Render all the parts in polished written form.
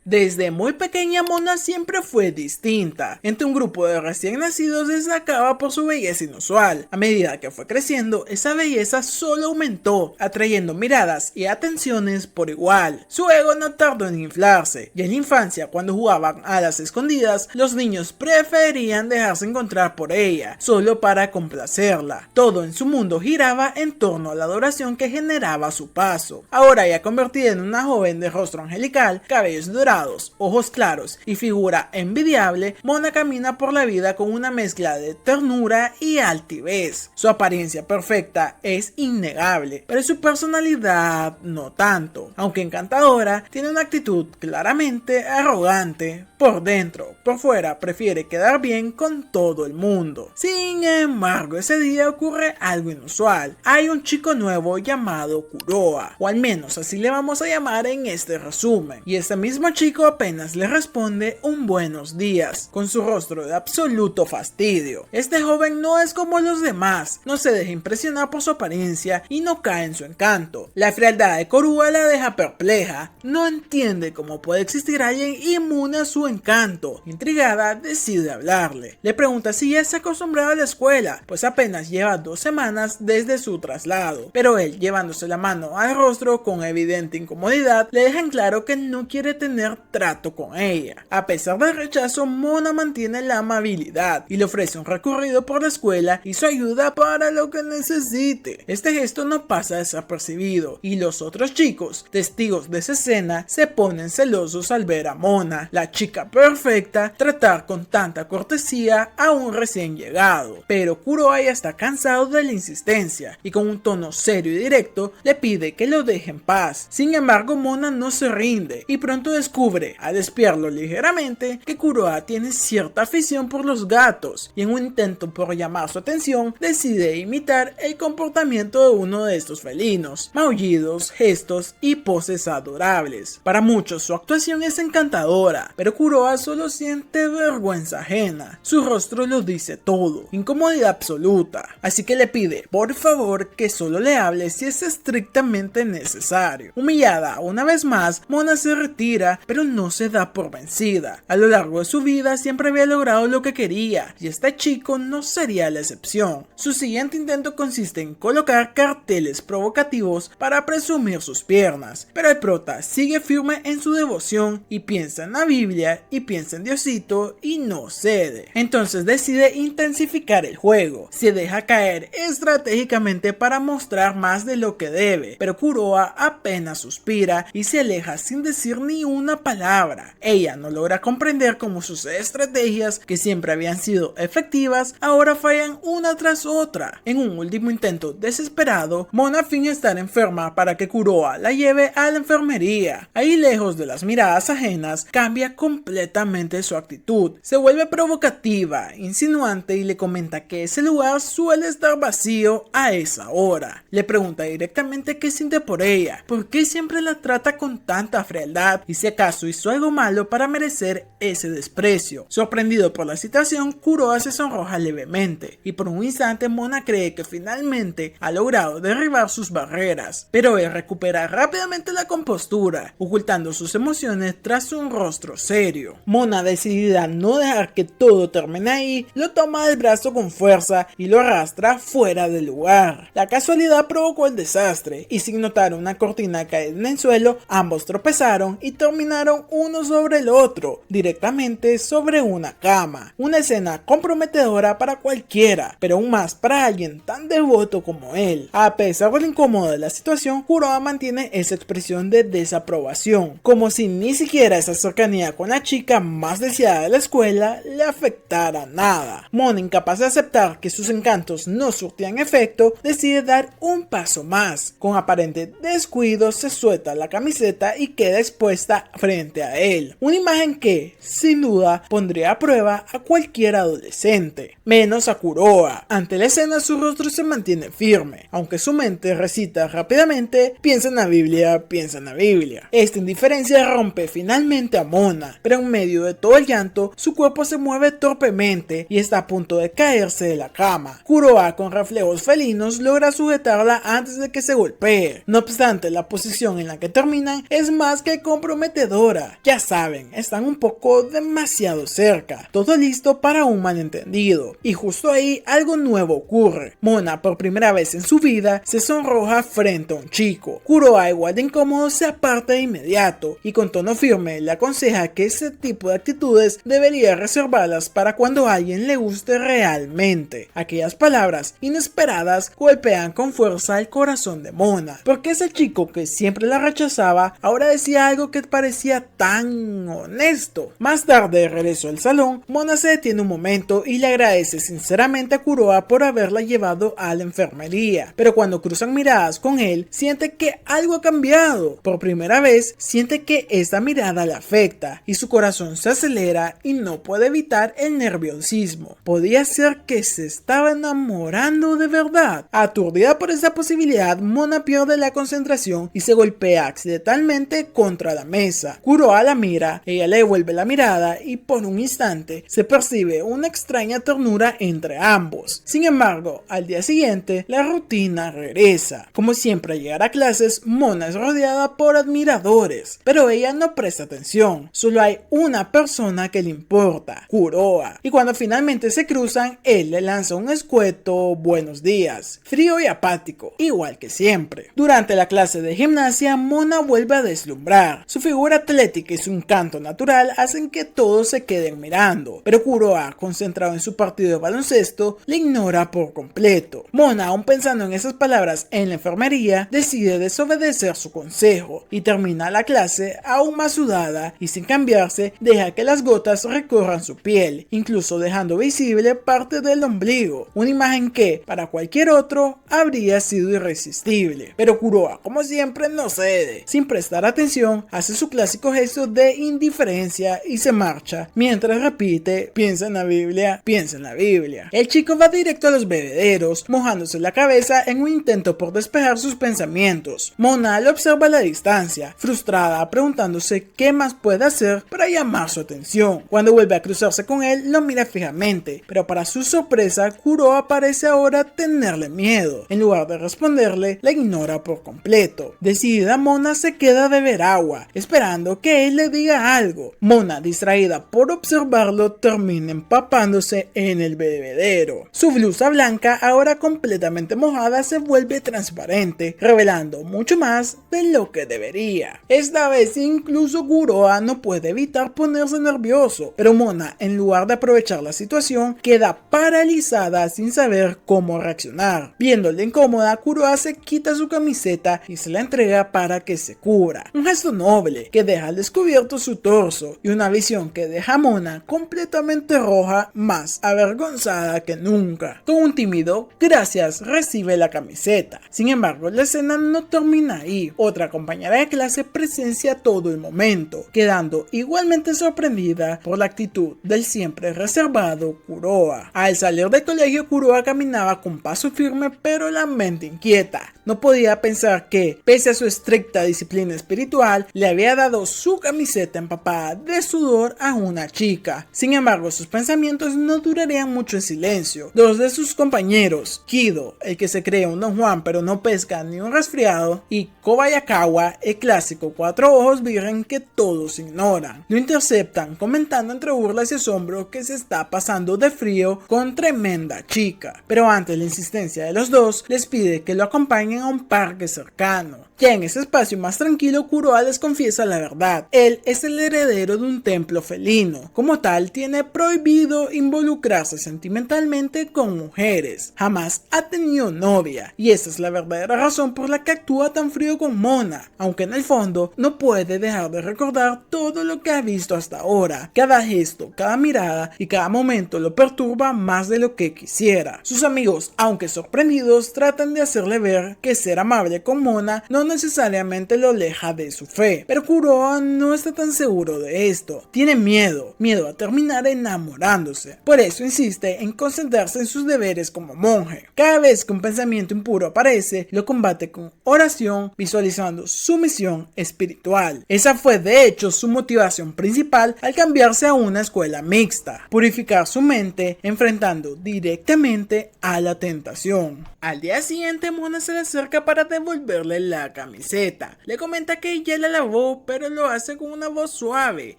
Desde muy pequeña Mona siempre fue distinta. Entre un grupo de recién nacidos destacaba por su belleza inusual. A medida que fue creciendo, esa belleza solo aumentó, atrayendo miradas y atenciones por igual. Su ego no tardó en inflarse, y en la infancia, cuando jugaban a las escondidas, los niños preferían dejarse encontrar por ella, solo para complacerla. Todo en su mundo giraba en torno a la adoración que generaba su paso. Ahora ya convertida en una joven de rostro angelical, cabellos dorados, ojos claros y figura envidiable, Mona camina por la vida con una mezcla de ternura y altivez. Su apariencia perfecta es innegable, pero su personalidad no tanto. Aunque encantadora, tiene una actitud claramente arrogante. Por dentro, por fuera, prefiere quedar bien con todo el mundo. Sin embargo, ese día ocurre algo inusual. Hay un chico nuevo llamado Kuroa, o al menos así le vamos a llamar en este resumen. Y este mismo chico apenas le responde un buenos días, con su rostro de absoluto fastidio. Este joven no es como los demás, no se deja impresionar por su apariencia y no cae en su encanto. La frialdad de Kuroa la deja perpleja, no entiende cómo puede existir alguien inmune a su encanto. Intrigada, decide hablarle. Le pregunta si ya se ha acostumbrado a la escuela, pues apenas lleva 2 semanas desde su traslado. Pero él, llevándose la mano al rostro con evidente incomodidad, le deja en claro que no quiere tener trato con ella. A pesar del rechazo, Mona mantiene la amabilidad y le ofrece un recorrido por la escuela y su ayuda para lo que necesite. Este gesto no pasa desapercibido y los otros chicos, testigos de esa escena, se ponen celosos al ver a Mona, la chica perfecta, tratar con tanta cortesía a un recién llegado. Pero Kuroa ya está cansado de la insistencia y con un tono serio y directo le pide que lo deje en paz. Sin embargo, Mona no se rinde y pronto descubre, al espiarlo ligeramente, que Kuroa tiene cierta afición por los gatos y en un intento por llamar su atención decide imitar el comportamiento de uno de estos felinos, maullidos, gestos y poses adorables. Para muchos su actuación es encantadora, pero Kuroa solo siente vergüenza ajena. Su rostro lo dice todo, incomodidad absoluta, así que le pide por favor que solo le hable si es estrictamente necesario. Humillada una vez más, Mona se retira, pero no se da por vencida. A lo largo de su vida siempre había logrado lo que quería, y este chico no sería la excepción. Su siguiente intento consiste en colocar carteles provocativos para presumir sus piernas, pero el prota sigue firme en su devoción y piensa en la Biblia y piensa en Diosito y no cede. Entonces decide intensificar el juego, se deja caer estratégicamente para mostrar más de lo que debe, pero Kuroa apenas suspira y se aleja sin decir ni una palabra. Ella no logra comprender cómo sus estrategias, que siempre habían sido efectivas, ahora fallan una tras otra. En un último intento desesperado, Mona finge estar enferma para que Kuroa la lleve a la enfermería. Ahí, lejos de las miradas ajenas, cambia completamente su actitud. Se vuelve provocativa, insinuante y le comenta que ese lugar suele estar vacío a esa hora. Le pregunta directamente qué siente por ella, por qué siempre la trata con tanta frialdad y si acaso hizo algo malo para merecer ese desprecio. Sorprendido por la situación, Kuroa se sonroja levemente y por un instante Mona cree que finalmente ha logrado derribar sus barreras, pero él recupera rápidamente la compostura, ocultando sus emociones tras un rostro serio. Mona, decidida a no dejar que todo termine ahí, lo toma del brazo con fuerza y lo arrastra fuera del lugar. La casualidad provocó el desastre y sin notar una cortina caer en el suelo, ambos tropezaron y terminaron uno sobre el otro, directamente sobre una cama. Una escena comprometedora para cualquiera, pero aún más para alguien tan devoto como él. A pesar de lo incómodo de la situación, Kuroa mantiene esa expresión de desaprobación, como si ni siquiera esa cercanía con la chica más deseada de la escuela le afectara nada. Mona, incapaz de aceptar que sus encantos no surtían efecto, decide dar un paso más. Con aparente descuido se suelta la camiseta y queda expuesta frente a él. Una imagen que, sin duda, pondría a prueba a cualquier adolescente, menos a Kuroa. Ante la escena su rostro se mantiene firme, aunque su mente recita rápidamente: piensa en la Biblia, piensa en la Biblia. Esta indiferencia rompe finalmente a Mona, pero en medio de todo el llanto, su cuerpo se mueve torpemente y está a punto de caerse de la cama. Kuroa, con reflejos felinos, logra sujetarla antes de que se golpee. No obstante, la posición en la que terminan es más que comprometedora. admiradora. Ya saben, están un poco demasiado cerca, todo listo para un malentendido. Y justo ahí algo nuevo ocurre. Mona, por primera vez en su vida, se sonroja frente a un chico. Kuroa, igual de incómodo, se aparta de inmediato y con tono firme le aconseja que ese tipo de actitudes debería reservarlas para cuando a alguien le guste realmente. Aquellas palabras inesperadas golpean con fuerza el corazón de Mona, porque ese chico que siempre la rechazaba ahora decía algo que parecía tan honesto. Más tarde, regresó al salón, Mona se detiene un momento y le agradece sinceramente a Kuroa por haberla llevado a la enfermería, pero cuando cruzan miradas con él, siente que algo ha cambiado. Por primera vez, siente que esta mirada le afecta y su corazón se acelera y no puede evitar el nerviosismo. Podía ser que se estaba enamorando de verdad. Aturdida por esa posibilidad, Mona pierde la concentración y se golpea accidentalmente contra la mesa. Kuroa la mira, ella le devuelve la mirada y por un instante se percibe una extraña ternura entre ambos. Sin embargo, al día siguiente, la rutina regresa. Como siempre al llegar a clases, Mona es rodeada por admiradores, pero ella no presta atención. Solo hay una persona que le importa, Kuroa. Y cuando finalmente se cruzan, él le lanza un escueto buenos días, frío y apático, igual que siempre. Durante la clase de gimnasia, Mona vuelve a deslumbrar. Su figura atlética y su encanto natural hacen que todos se queden mirando, pero Kuroa, concentrado en su partido de baloncesto, le ignora por completo. Mona, aún pensando en esas palabras en la enfermería, decide desobedecer su consejo y termina la clase aún más sudada y sin cambiarse, deja que las gotas recorran su piel, incluso dejando visible parte del ombligo, una imagen que, para cualquier otro, habría sido irresistible. Pero Kuroa, como siempre, no cede. Sin prestar atención, hace su clásico gesto de indiferencia y se marcha, mientras repite: piensa en la Biblia, piensa en la Biblia. El chico va directo a los bebederos, mojándose la cabeza en un intento por despejar sus pensamientos. Mona lo observa a la distancia, frustrada, preguntándose qué más puede hacer para llamar su atención. Cuando vuelve a cruzarse con él, lo mira fijamente, pero para su sorpresa, Kuroa parece ahora tenerle miedo. En lugar de responderle, la ignora por completo. Decidida, Mona se queda a beber agua, esperando que él le diga algo. Mona, distraída por observarlo, termina empapándose en el bebedero. Su blusa blanca, ahora completamente mojada, se vuelve transparente, revelando mucho más de lo que debería. Esta vez incluso Kuroa no puede evitar ponerse nervioso, pero Mona, en lugar de aprovechar la situación, queda paralizada sin saber cómo reaccionar. Viéndola incómoda, Kuroa se quita su camiseta y se la entrega para que se cubra. Un gesto noble que deja al descubierto su torso y una visión que deja a Mona completamente roja, más avergonzada que nunca. Con un tímido "gracias" recibe la camiseta. Sin embargo, la escena no termina ahí. Otra compañera de clase presencia todo el momento, quedando igualmente sorprendida por la actitud del siempre reservado Kuroa. Al salir del colegio, Kuroa caminaba con paso firme pero la mente inquieta. No podía pensar que, pese a su estricta disciplina espiritual, le había dado su camiseta empapada de sudor a una chica. Sin embargo, sus pensamientos no durarían mucho en silencio. Dos de sus compañeros, Kido, el que se cree un Don Juan pero no pesca ni un resfriado, y Kobayakawa, el clásico cuatro ojos virgen que todos ignoran, lo interceptan comentando entre burlas y asombro que se está pasando de frío con tremenda chica. Pero ante la insistencia de los dos, les pide que lo acompañen a un parque cercano. Ya en ese espacio más tranquilo, Kuroa les confiesa la verdad. Él es el heredero de un templo felino. Como tal, tiene prohibido involucrarse sentimentalmente con mujeres. Jamás ha tenido novia. Y esa es la verdadera razón por la que actúa tan frío con Mona. Aunque en el fondo, no puede dejar de recordar todo lo que ha visto hasta ahora. Cada gesto, cada mirada y cada momento lo perturba más de lo que quisiera. Sus amigos, aunque sorprendidos, tratan de hacerle ver que ser amable con Mona no necesariamente lo aleja de su fe, pero Kuroa no está tan seguro de esto. Tiene miedo a terminar enamorándose. Por eso insiste en concentrarse en sus deberes como monje. Cada vez que un pensamiento impuro aparece, lo combate con oración, visualizando su misión espiritual. Esa fue de hecho su motivación principal al cambiarse a una escuela mixta: purificar su mente enfrentando directamente a la tentación. Al día siguiente, Mona se le acerca para devolverle la camiseta. Le comenta que ya la lavó, pero lo hace con una voz suave,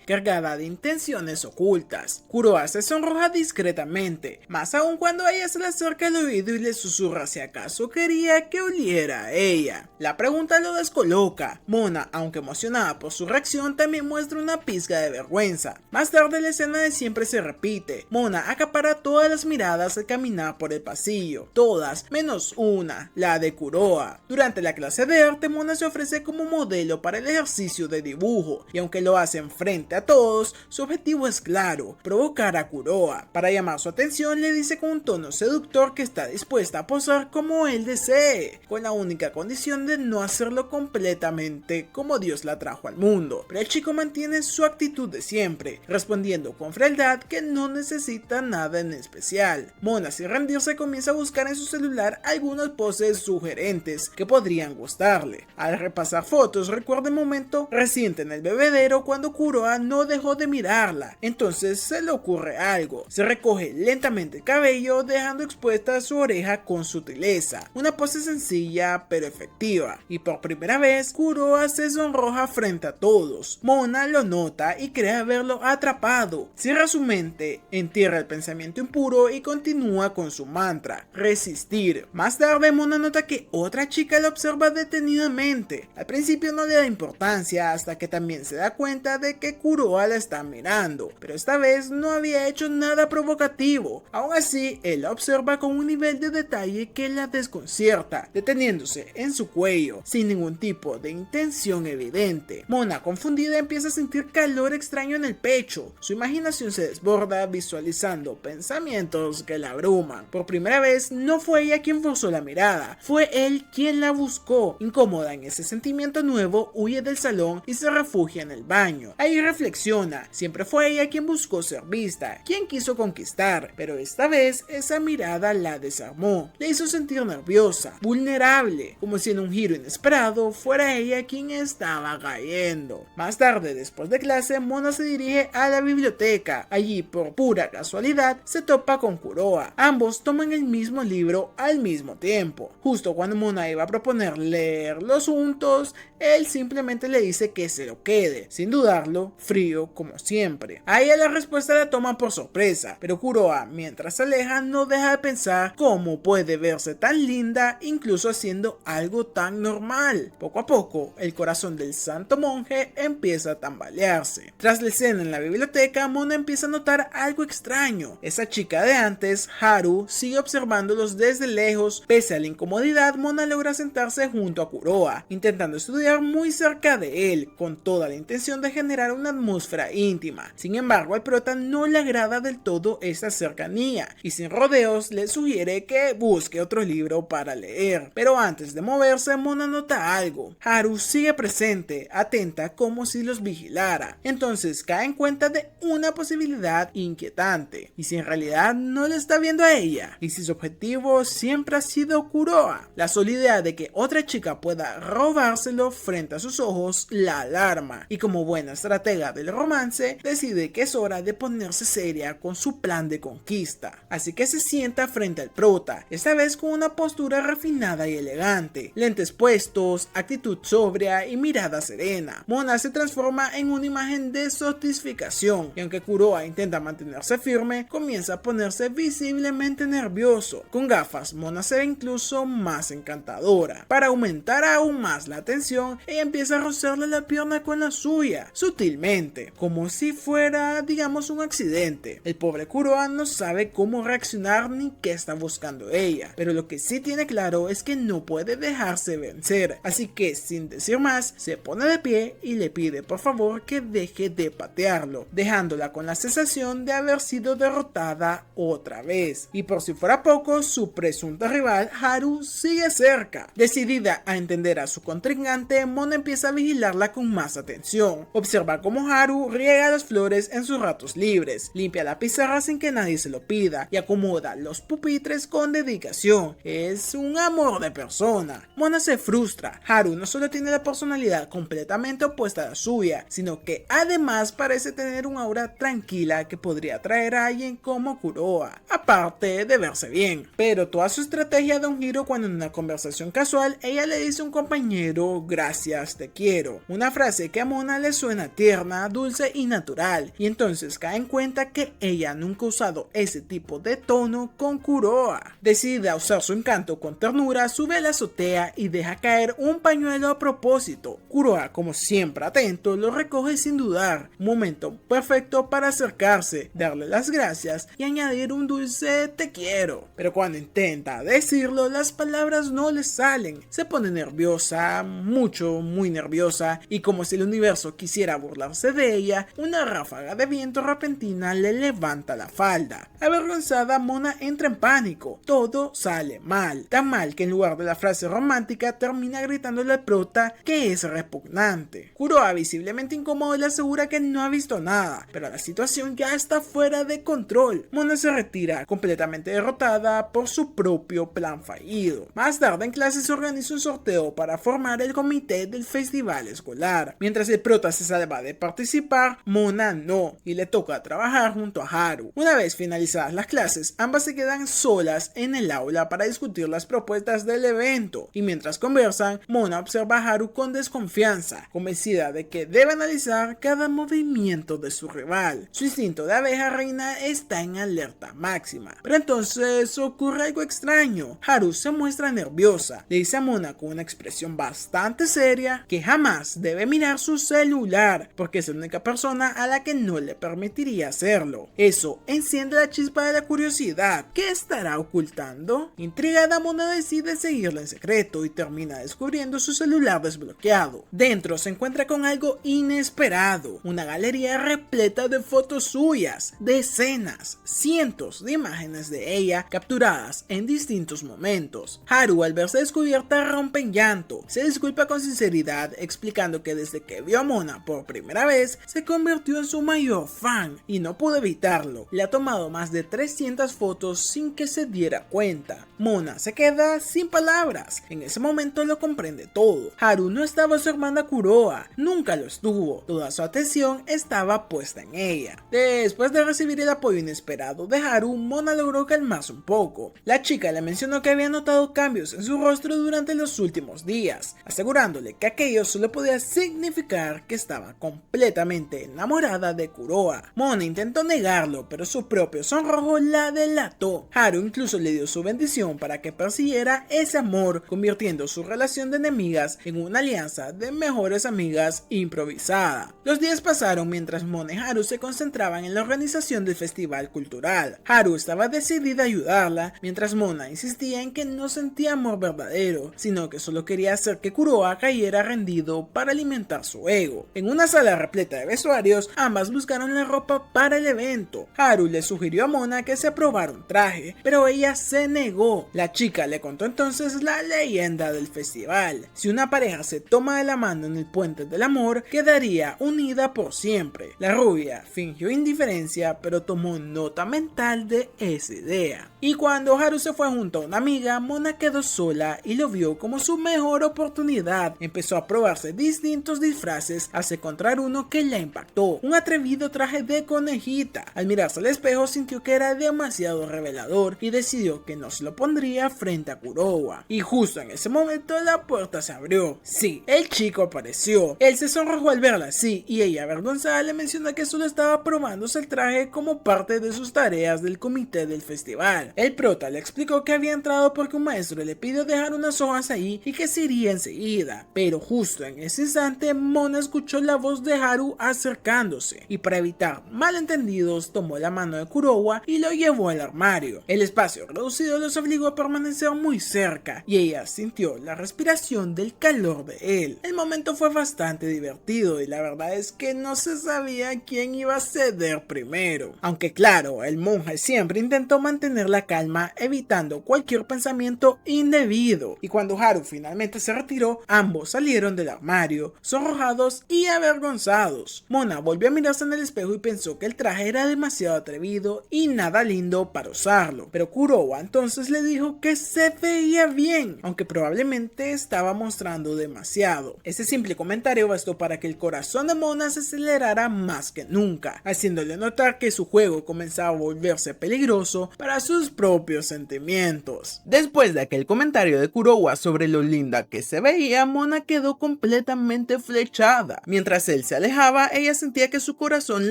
cargada de intenciones ocultas. Kuroa se sonroja discretamente, más aún cuando ella se le acerca al oído y le susurra si acaso quería que oliera a ella. La pregunta lo descoloca. Mona, aunque emocionada por su reacción, también muestra una pizca de vergüenza. Más tarde la escena de siempre se repite. Mona acapara todas las miradas al caminar por el pasillo, todas menos una, la de Kuroa. Durante la clase de arte, Mona se ofrece como modelo para el ejercicio de dibujo, y aunque lo hace frente a todos, su objetivo es claro, provocar a Kuroa. Para llamar su atención, le dice con un tono seductor que está dispuesta a posar como él desee, con la única condición de no hacerlo completamente como Dios la trajo al mundo. Pero el chico mantiene su actitud de siempre, respondiendo con frialdad que no necesita nada en especial. Mona, sin rendirse, comienza a buscar en su celular algunas poses sugerentes que podrían gustarle. Al repasar fotos, recuerda el momento reciente en el bebedero cuando Kuroa no dejó de mirarla. Entonces se le ocurre algo. Se recoge lentamente el cabello, dejando expuesta su oreja con sutileza. Una pose sencilla pero efectiva. Y por primera vez, Kuroa se sonroja frente a todos. Mona lo nota y cree haberlo atrapado. Cierra su mente, entierra el pensamiento impuro y continúa con su mantra: resistir. Más tarde, Mona nota que otra chica la observa detenidamente. Al principio no le da importancia hasta que también se da cuenta de que Kuroa la está mirando, pero esta vez no había hecho nada provocativo. Aún así, él la observa con un nivel de detalle que la desconcierta, deteniéndose en su cuello, sin ningún tipo de intención evidente. Mona, confundida, empieza a sentir calor extraño en el pecho. Su imaginación se desborda visualizando pensamientos que la abruman. Por primera vez, no fue ella quien forzó la mirada, fue él quien la buscó. Incómoda en ese sentimiento nuevo, huye del salón y se refugia en el baño. Ahí reflexiona, siempre fue ella quien buscó ser vista, quien quiso conquistar, pero esta vez esa mirada la desarmó, le hizo sentir nerviosa, vulnerable, como si en un giro inesperado fuera ella quien estaba cayendo. Más tarde, después de clase, Mona se dirige a la biblioteca. Allí, por pura casualidad, se topa con Kuroa. Ambos toman el mismo libro al mismo tiempo. Justo cuando Mona iba a proponer leerlos juntos, él simplemente le dice que se lo quede, sin dudarlo, frío como siempre. A ella la respuesta la toma por sorpresa, pero Kuroa, mientras se aleja, no deja de pensar cómo puede verse tan linda incluso haciendo algo tan normal. Poco a poco, el corazón del santo monje empieza a tambalearse. Tras la escena en la biblioteca, Mona empieza a notar algo extraño. Esa chica de antes, Haru, sigue observándolos desde lejos. Pese a la incomodidad, Mona logra sentarse junto a Kuroa, intentando estudiar muy cerca de él, con toda la intención de generar una atmósfera íntima. Sin embargo, al prota no le agrada del todo esta cercanía, y sin rodeos le sugiere que busque otro libro para leer. Pero antes de moverse, Mona nota algo. Haru sigue presente, atenta como si los vigilara. Entonces cae en cuenta de una posibilidad inquietante. ¿Y si en realidad no le está viendo a ella? ¿Y si su objetivo siempre ha sido Kuroa? La sola idea de que otra chica pueda robárselo frente a sus ojos la alarma, y como buena estratega del romance, decide que es hora de ponerse seria con su plan de conquista. Así que se sienta frente al prota, esta vez con una postura refinada y elegante, lentes puestos, actitud sobria y mirada serena. Mona se transforma en una imagen de satisfacción, y aunque Kuroa intenta mantenerse firme, comienza a ponerse visiblemente nervioso. Con gafas, Mona se ve incluso más encantadora. Para aumentar aún más la tensión, ella empieza a rozarle la pierna con la suya, sutilmente, como si fuera, digamos, un accidente. El pobre Kuroa no sabe cómo reaccionar ni qué está buscando ella, pero lo que sí tiene claro es que no puede dejarse vencer, así que sin decir más, se pone de pie y le pide por favor que deje de patearlo, dejándola con la sensación de haber sido derrotada otra vez. Y por si fuera poco, su presunta rival Haru sigue cerca. Decidida a entender a su contrincante, Mona empieza a vigilarla con más atención. Observa cómo Haru riega las flores en sus ratos libres, limpia la pizarra sin que nadie se lo pida y acomoda los pupitres con dedicación. Es un amor de persona. Mona se frustra. Haru no solo tiene la personalidad completamente opuesta a la suya, sino que además parece tener un aura tranquila que podría atraer a alguien como Kuroa, aparte de verse bien. Pero toda su estrategia da un giro cuando en una conversación casual ella le dice un compañero, gracias, te quiero. Una frase que a Mona le suena tierna, dulce y natural, y entonces cae en cuenta que ella nunca ha usado ese tipo de tono con Kuroa. Decidida a usar su encanto con ternura, sube a la azotea y deja caer un pañuelo a propósito. Kuroa, como siempre atento, lo recoge sin dudar. Un momento perfecto para acercarse, darle las gracias y añadir un dulce te quiero. Pero cuando intenta decirlo, las palabras no le salen. Se pone nerviosa, muy nerviosa, y como si el universo quisiera burlarse de ella, una ráfaga de viento repentina le levanta la falda. Avergonzada, Mona entra en pánico. Todo sale mal, tan mal que en lugar de la frase romántica termina gritándole al prota que es repugnante. Kuroa, visiblemente incómodo, le asegura que no ha visto nada, pero la situación ya está fuera de control. Mona se retira completamente derrotada por su propio plan fallido. Más tarde en clase se organiza un sorteo para formar el comité del festival escolar. Mientras el prota se salva de participar, Mona no, y le toca trabajar junto a Haru. Una vez finalizadas las clases, ambas se quedan solas en el aula para discutir las propuestas del evento, y mientras conversan, Mona observa a Haru con desconfianza, convencida de que debe analizar cada movimiento de su rival. Su instinto de abeja reina está en alerta máxima, pero entonces ocurre algo extraño. Haru se muestra nerviosa, le dice a Mona con una expresión bastante seria que jamás debe mirar su celular, porque es la única persona a la que no le permitiría hacerlo. Eso enciende la chispa de la curiosidad. ¿Qué estará ocultando? Intrigada, Mona decide seguirla en secreto y termina descubriendo su celular desbloqueado. Dentro se encuentra con algo inesperado, una galería repleta de fotos suyas, decenas, cientos de imágenes de ella capturadas en distintos momentos. Haru, al verse descubierta, rompe en llanto. Se disculpa con sinceridad, explicando que desde que vio a Mona por primera vez, se convirtió en su mayor fan y no pudo evitarlo. Le ha tomado más de 300 fotos sin que se diera cuenta. Mona se queda sin palabras. En ese momento lo comprende todo. Haru no estaba observando a Kuroa, nunca lo estuvo. Toda su atención estaba puesta en ella. Después de recibir el apoyo inesperado de Haru, Mona logró calmarse un poco. La chica le mencionó que había notado cambios en su rostro durante los últimos días, asegurándole que aquello solo podía significar que estaba completamente enamorada de Kuroa. Mona intentó negarlo, pero su propio sonrojo la delató. Haru incluso le dio su bendición para que persiguiera ese amor, convirtiendo su relación de enemigas en una alianza de mejores amigas improvisada. Los días pasaron mientras Mona y Haru se concentraban en la organización del festival cultural. Haru estaba decidida a ayudarla, mientras Mona insistía en que no sentía amor verdadero, sino que solo quería hacer que Kuroa cayera rendido para alimentar su ego. En una sala repleta de vestuarios, ambas buscaron la ropa para el evento. Haru le sugirió a Mona que se probara un traje, pero ella se negó. La chica le contó entonces la leyenda del festival. Si una pareja se toma de la mano en el puente del amor, quedaría unida por siempre. La rubia fingió indiferencia, pero tomó nota mental de esa idea. Y cuando Haru se fue junto a una amiga, Mona quedó sola y lo vio como su mejor oportunidad. Empezó a probarse distintos disfraces hasta encontrar uno que la impactó, un atrevido traje de conejita. Al mirarse al espejo sintió que era demasiado revelador y decidió que no se lo pondría frente a Kuroa. Y justo en ese momento la puerta se abrió. Sí, el chico apareció. Él se sonrojó al verla así y ella, avergonzada, le mencionó que solo estaba probándose el traje como parte de sus tareas del comité del festival. El prota le explicó que había entrado porque un maestro le pidió dejar unas hojas ahí y que se iría enseguida, pero justo en ese instante Mona escuchó la voz de Haru acercándose y para evitar malentendidos tomó la mano de Kuroa y lo llevó al armario. El espacio reducido los obligó a permanecer muy cerca y ella sintió la respiración del calor de él. El momento fue bastante divertido y la verdad es que no se sabía quién iba a ceder primero, aunque claro, el monje siempre intentó mantener la calma evitando cualquier pensamiento indebido, y cuando Haru finalmente se retiró, ambos salieron del armario, sonrojados y avergonzados. Mona volvió a mirarse en el espejo y pensó que el traje era demasiado atrevido y nada lindo para usarlo, pero Kuroa entonces le dijo que se veía bien, aunque probablemente estaba mostrando demasiado. Ese simple comentario bastó para que el corazón de Mona se acelerara más que nunca, haciéndole notar que su juego comenzaba a volverse peligroso para sus propios sentimientos. Después de aquel comentario de Kuroa sobre lo linda que se veía, Mona quedó completamente flechada. Mientras él se alejaba, ella sentía que su corazón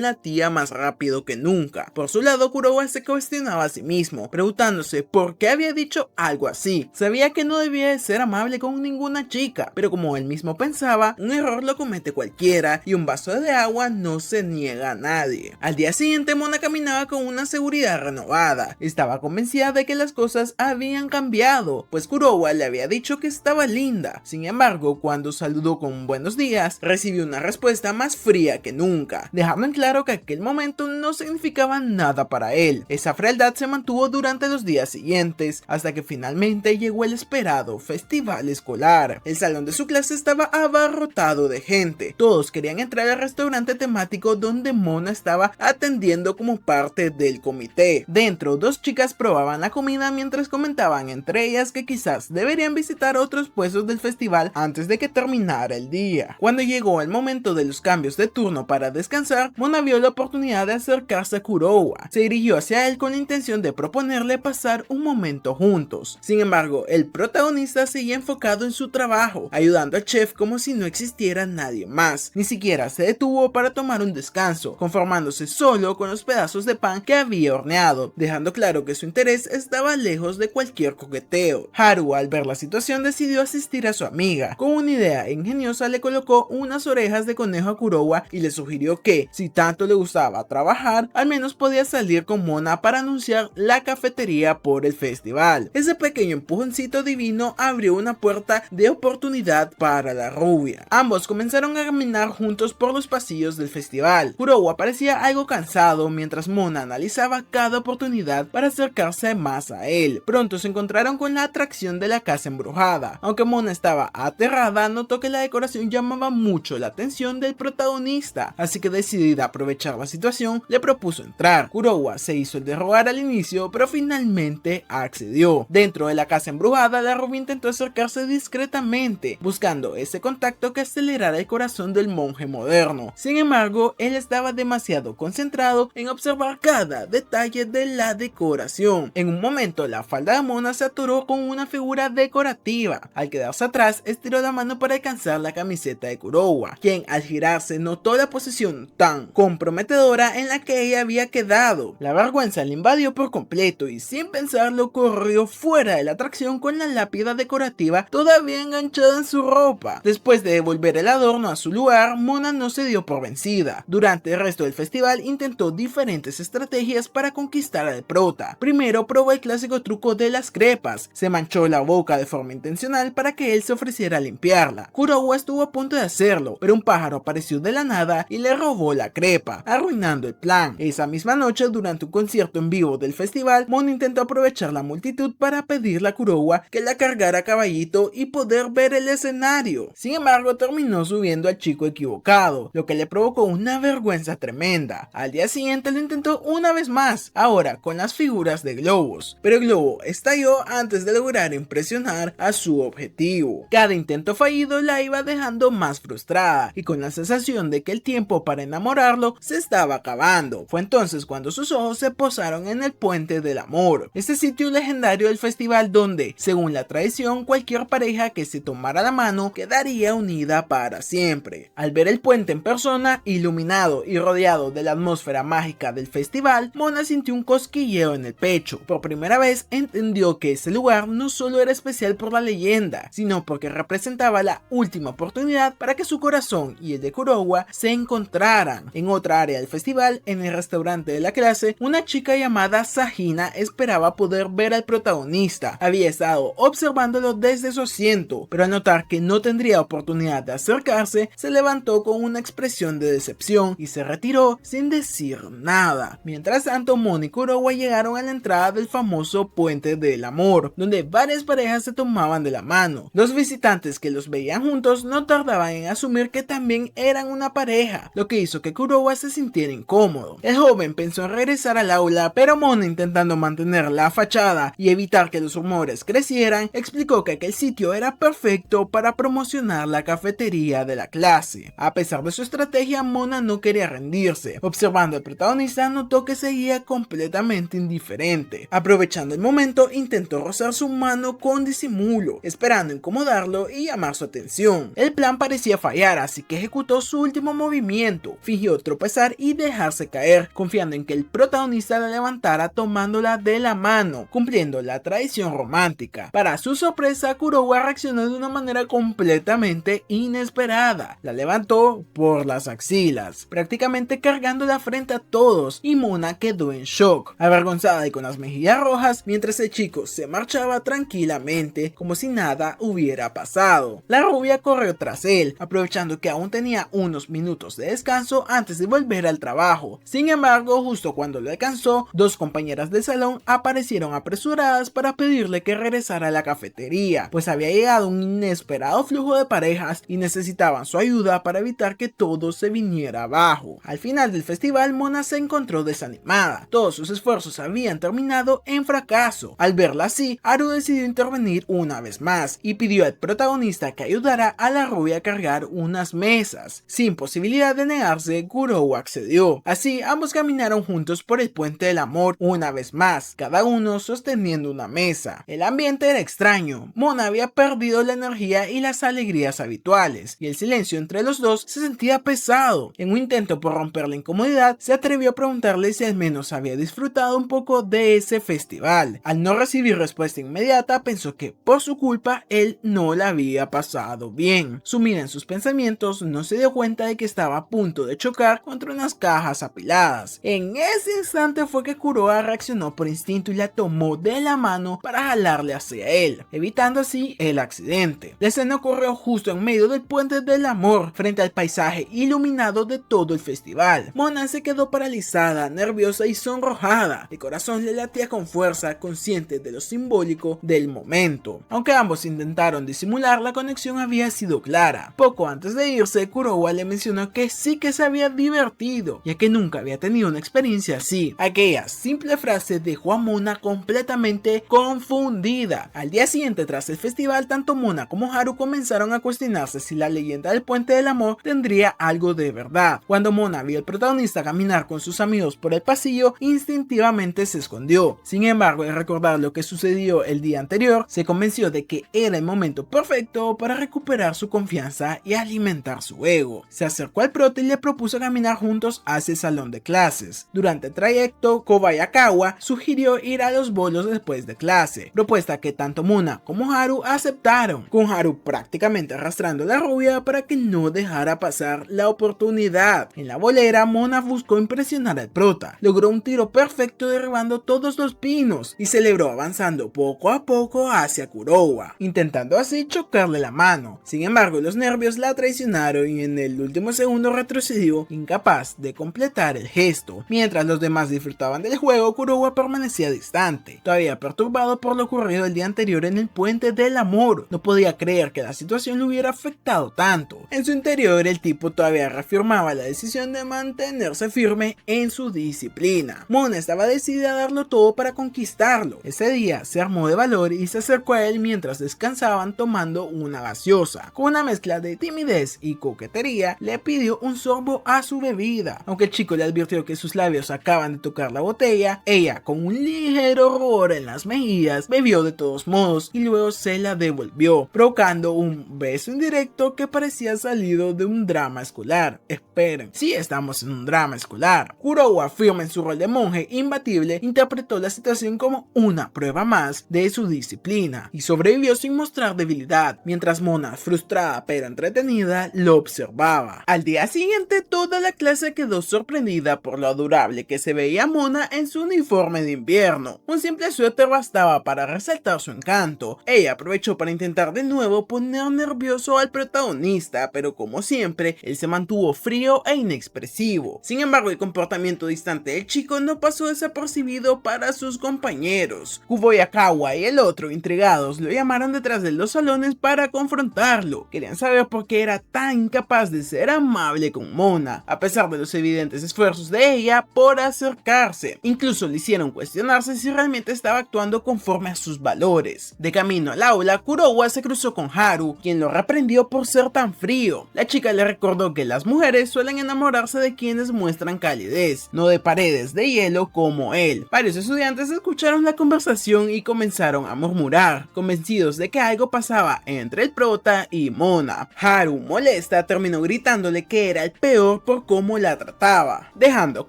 latía más rápido que nunca. Por su lado, Kurowa se cuestionaba a sí mismo, preguntándose por qué había dicho algo así. Sabía que no debía de ser amable con ninguna chica, pero como él mismo pensaba, un error lo comete cualquiera y un vaso de agua no se niega a nadie. Al día siguiente, Mona caminaba con una seguridad renovada. Estaba convencida de que las cosas habían cambiado, pues Kurowa le había dicho que estaba linda. Sin embargo, cuando saludó con buenos días, recibió una respuesta más fría que nunca, dejando en claro que aquel momento no significaba nada para él. Esa frialdad se mantuvo durante los días siguientes, hasta que finalmente llegó el esperado festival escolar. El salón de su clase estaba abarrotado de gente. Todos querían entrar al restaurante temático donde Mona estaba atendiendo como parte del comité. Dentro, dos chicas probaban la comida mientras comentaban entre ellas que quizás deberían visitar otros puestos del festival antes de que terminara el día. Cuando llegó el momento de los cambios de turno para descansar, Mona vio la oportunidad de acercarse a Kurowa. Se dirigió hacia él con la intención de proponerle pasar un momento juntos. Sin embargo, el protagonista seguía enfocado en su trabajo, ayudando al chef como si no existiera nadie más. Ni siquiera se detuvo para tomar un descanso, conformándose solo con los pedazos de pan que había horneado, dejando claro que su interés estaba lejos de cualquier coqueteo. Haru, al ver la situación, decidió asistir a su amiga. Con una idea ingeniosa, le colocó unas orejas de conejo a Kurowa y le sugirió que, si tanto le gustaba trabajar, al menos podía salir con Mona para anunciar la cafetería por el festival. Ese pequeño empujoncito divino abrió una puerta de oportunidad para la rubia. Ambos comenzaron a caminar juntos por los pasillos del festival. Kurowa parecía algo cansado mientras Mona analizaba cada oportunidad para acercarse más a él. Pronto se encontraron con la atracción de la casa embrujada. Aunque Mona estaba aterrada, notó que la decoración llamaba mucho la atención del protagonista, así que decidida a aprovechar la situación, le propuso entrar. Kurowa se hizo el de rogar al inicio, pero finalmente accedió. Dentro de la casa embrujada, la rubia intentó acercarse discretamente, buscando ese contacto que acelerara el corazón del monje moderno. Sin embargo, él estaba demasiado concentrado en observar cada detalle de la decoración. En un momento, la falda de Mona se atoró con una figura decorativa. Al quedarse atrás, estiró la mano para alcanzar la camiseta de Kurowa, quien al girarse notó la posición tan comprometedora en la que ella había quedado. La vergüenza le invadió por completo y sin pensarlo corrió fuera de la atracción con la lápida decorativa todavía enganchada en su ropa. Después de devolver el adorno a su lugar, Mona no se dio por vencida. Durante el resto del festival intentó diferentes estrategias para conquistar al prota. Primero probó el clásico truco de las crepas. Se manchó la boca de forma intencional para que él se ofreciera a limpiarla. Kurowa estuvo a punto de hacerlo, pero un pájaro apareció de la nada y le robó la crepa, arruinando el plan. Esa misma noche, durante un concierto en vivo del festival, Mona intentó aprovechar la multitud para pedirle a Kurowa que la cargara a caballito y poder ver el escenario. Sin embargo, terminó subiendo al chico equivocado, lo que le provocó una vergüenza tremenda. Al día siguiente lo intentó una vez más, ahora con las figuras de globos, pero el globo estalló antes de lograr impresionar a su objetivo. Cada intento fallido la iba dejando más frustrada y con la sensación de que el tiempo para enamorarlo se estaba acabando. Fue entonces cuando sus ojos se posaron en el Puente del Amor, este sitio legendario del festival donde, según la tradición, cualquier pareja que se tomara la mano quedaría unida para siempre. Al ver el puente en persona, iluminado y rodeado de la atmósfera mágica del festival, Mona sintió un cosquilleo en el pecho. Por primera vez entendió que ese lugar no solo era especial por la leyenda, sino porque representaba la última oportunidad para que su corazón y el de Kurowa se encontraran. En otra área del festival, en el restaurante de la clase, una chica llamada Sajina esperaba poder ver al protagonista. Había estado observándolo desde su asiento, pero al notar que no tendría oportunidad de acercarse, se levantó con una expresión de decepción y se retiró sin decir nada. Mientras tanto, Mona y Kurowa llegaron a la entrada del famoso Puente del Amor, donde varias parejas se tomaban de la mano. Los visitantes que los veían juntos no tardaban en asumir que también eran una pareja, lo que hizo que Kurowa se sintiera incómodo. El joven pensó en regresar al aula, pero Mona, intentando mantener la fachada y evitar que los rumores crecieran, explicó que aquel sitio era perfecto para promocionar la cafetería de la clase. A pesar de su estrategia, Mona no quería rendirse. Observando al protagonista, notó que seguía completamente indiferente. Aprovechando el momento, intentó rozar su mano con disimulo, esperando incomodarlo y llamar su atención. El plan parecía fallar, así que ejecutó su último movimiento, fingió tropezar y dejarse caer, confiando en que el protagonista la levantara tomándola de la mano, cumpliendo la tradición romántica. Para su sorpresa, Kurowa reaccionó de una manera completamente inesperada. La levantó por las axilas, prácticamente cargándola frente a todos, y Mona quedó en shock, avergonzada y con las mejillas rojas, mientras el chico se marchaba tranquilamente como si nada hubiera pasado. La rubia corrió tras él, aprovechando que aún tenía unos minutos de descanso antes de volver al trabajo. Sin embargo, justo cuando lo alcanzó, dos compañeras del salón aparecieron apresuradas para pedirle que regresara a la cafetería, pues había llegado un inesperado flujo de parejas y necesitaban su ayuda para evitar que todo se viniera abajo. Al final del festival, Mona se encontró desanimada. Todos sus esfuerzos habían terminado en fracaso. Al verla así, Haru decidió intervenir una vez más y pidió al protagonista que ayudara a la rubia a cargar unas mesas. Sin posibilidad de negarse, Kurowa accedió. Así, ambos caminaron juntos por el puente del amor una vez más, cada uno sosteniendo una mesa. El ambiente era extraño. Mona había perdido la energía y las alegrías habituales, y el silencio entre los dos se sentía pesado. En un intento por romper la incomodidad, se atrevió a preguntarle si al menos había disfrutado un poco de ese festival. Al no recibir respuesta inmediata, pensó que por su culpa él no la había pasado bien. Sumida en sus pensamientos, no se dio cuenta de que estaba a punto de chocar contra unas cajas apiladas. En ese instante fue que Kurowa reaccionó por instinto y la tomó de la mano para jalarle hacia él, evitando así el accidente. La escena ocurrió justo en medio del puente del amor, frente al paisaje iluminado de todo el festival. Mona se quedó paralizada, nerviosa y sonrojada. El corazón le latía con fuerza, consciente de lo simbólico del momento. Aunque ambos intentaron disimular, la conexión había sido clara. Poco antes de irse, Kurowa le mencionó que sí que se había divertido, ya que nunca había tenido una experiencia así. Aquella simple frase dejó a Mona completamente confundida. Al día siguiente, tras el festival, tanto Mona como Haru comenzaron a cuestionarse si la leyenda del puente del amor tendría algo de verdad. Cuando Mona vio al protagonista caminar con sus amigos por el pasillo, instintivamente se escondió. Sin embargo, al recordar lo que sucedió el día anterior, se convenció de que era el momento perfecto para recuperar su confianza y alimentar su ego. Se acercó al prota y le propuso caminar juntos hacia el salón de clases. Durante el trayecto, Kobayakawa sugirió ir a los bolos después de clase, propuesta que tanto Mona como Haru aceptaron, con Haru prácticamente arrastrando a la rubia para que no dejara pasar la oportunidad. En la bolera, Mona buscó impresionar al prota, logró un tiro perfecto derribando todos los pinos y celebró avanzando poco a poco hacia Kurowa, intentando así chocarle la mano. Sin embargo, los nervios la traicionaron y en el último segundo retrocedió, incapaz de completar el gesto. Mientras los demás disfrutaban del juego, Kurowa permanecía distante, todavía perturbado por lo ocurrido el día anterior en el puente del amor. No podía creer que la situación lo hubiera afectado tanto. En su interior, el tipo todavía reafirmaba la decisión de mantenerse firme en su disciplina. Mona estaba decidida a darlo todo para conquistarlo. Ese día se armó de valor y se acercó a él mientras descansaban tomando una gaseosa. Con una mezcla de timidez y coquetería, le pidió un sorbo a su bebida. Aunque el chico le advirtió que sus labios acaban de tocar la botella, ella, con un ligero rubor en las mejillas, bebió de todos modos y luego se la devolvió, provocando un beso indirecto que parecía salido de un drama escolar. Esperen, sí estamos en un drama escolar. Kurowa, firme en su rol de monje imbatible, interpretó la situación como una prueba más de su disciplina y sobrevivió sin mostrar debilidad, mientras Mona, frustrada pero entretenida, lo observaba. Al día siguiente, toda la clase quedó sorprendida por lo adorable que se veía Mona en su uniforme de invierno. Un simple suéter bastaba para resaltar su encanto. Ella aprovechó para intentar de nuevo poner nervioso al protagonista, pero como siempre, él se mantuvo frío e inexpresivo. Sin embargo, el comportamiento distante del chico no pasó desapercibido para sus compañeros. Kobayakawa y el otro, intrigados, lo llamaron detrás de los salones para confrontarlo. Querían saber por qué era tan incapaz de ser amable con Mona, a pesar de los evidentes esfuerzos de ella por acercarse. Incluso le hicieron cuestionarse si realmente estaba actuando conforme a sus valores. De camino al aula, Kurowa se cruzó con Haru, quien lo reprendió por ser tan frío. La chica le recordó que las mujeres suelen enamorarse de quienes muestran calidez, no de paredes de hielo como él. Varios estudiantes escucharon la conversación y comenzaron a murmurar, convencidos convencidos de que algo pasaba entre el prota y Mona. Haru, molesta, terminó gritándole que era el peor por cómo la trataba, dejando a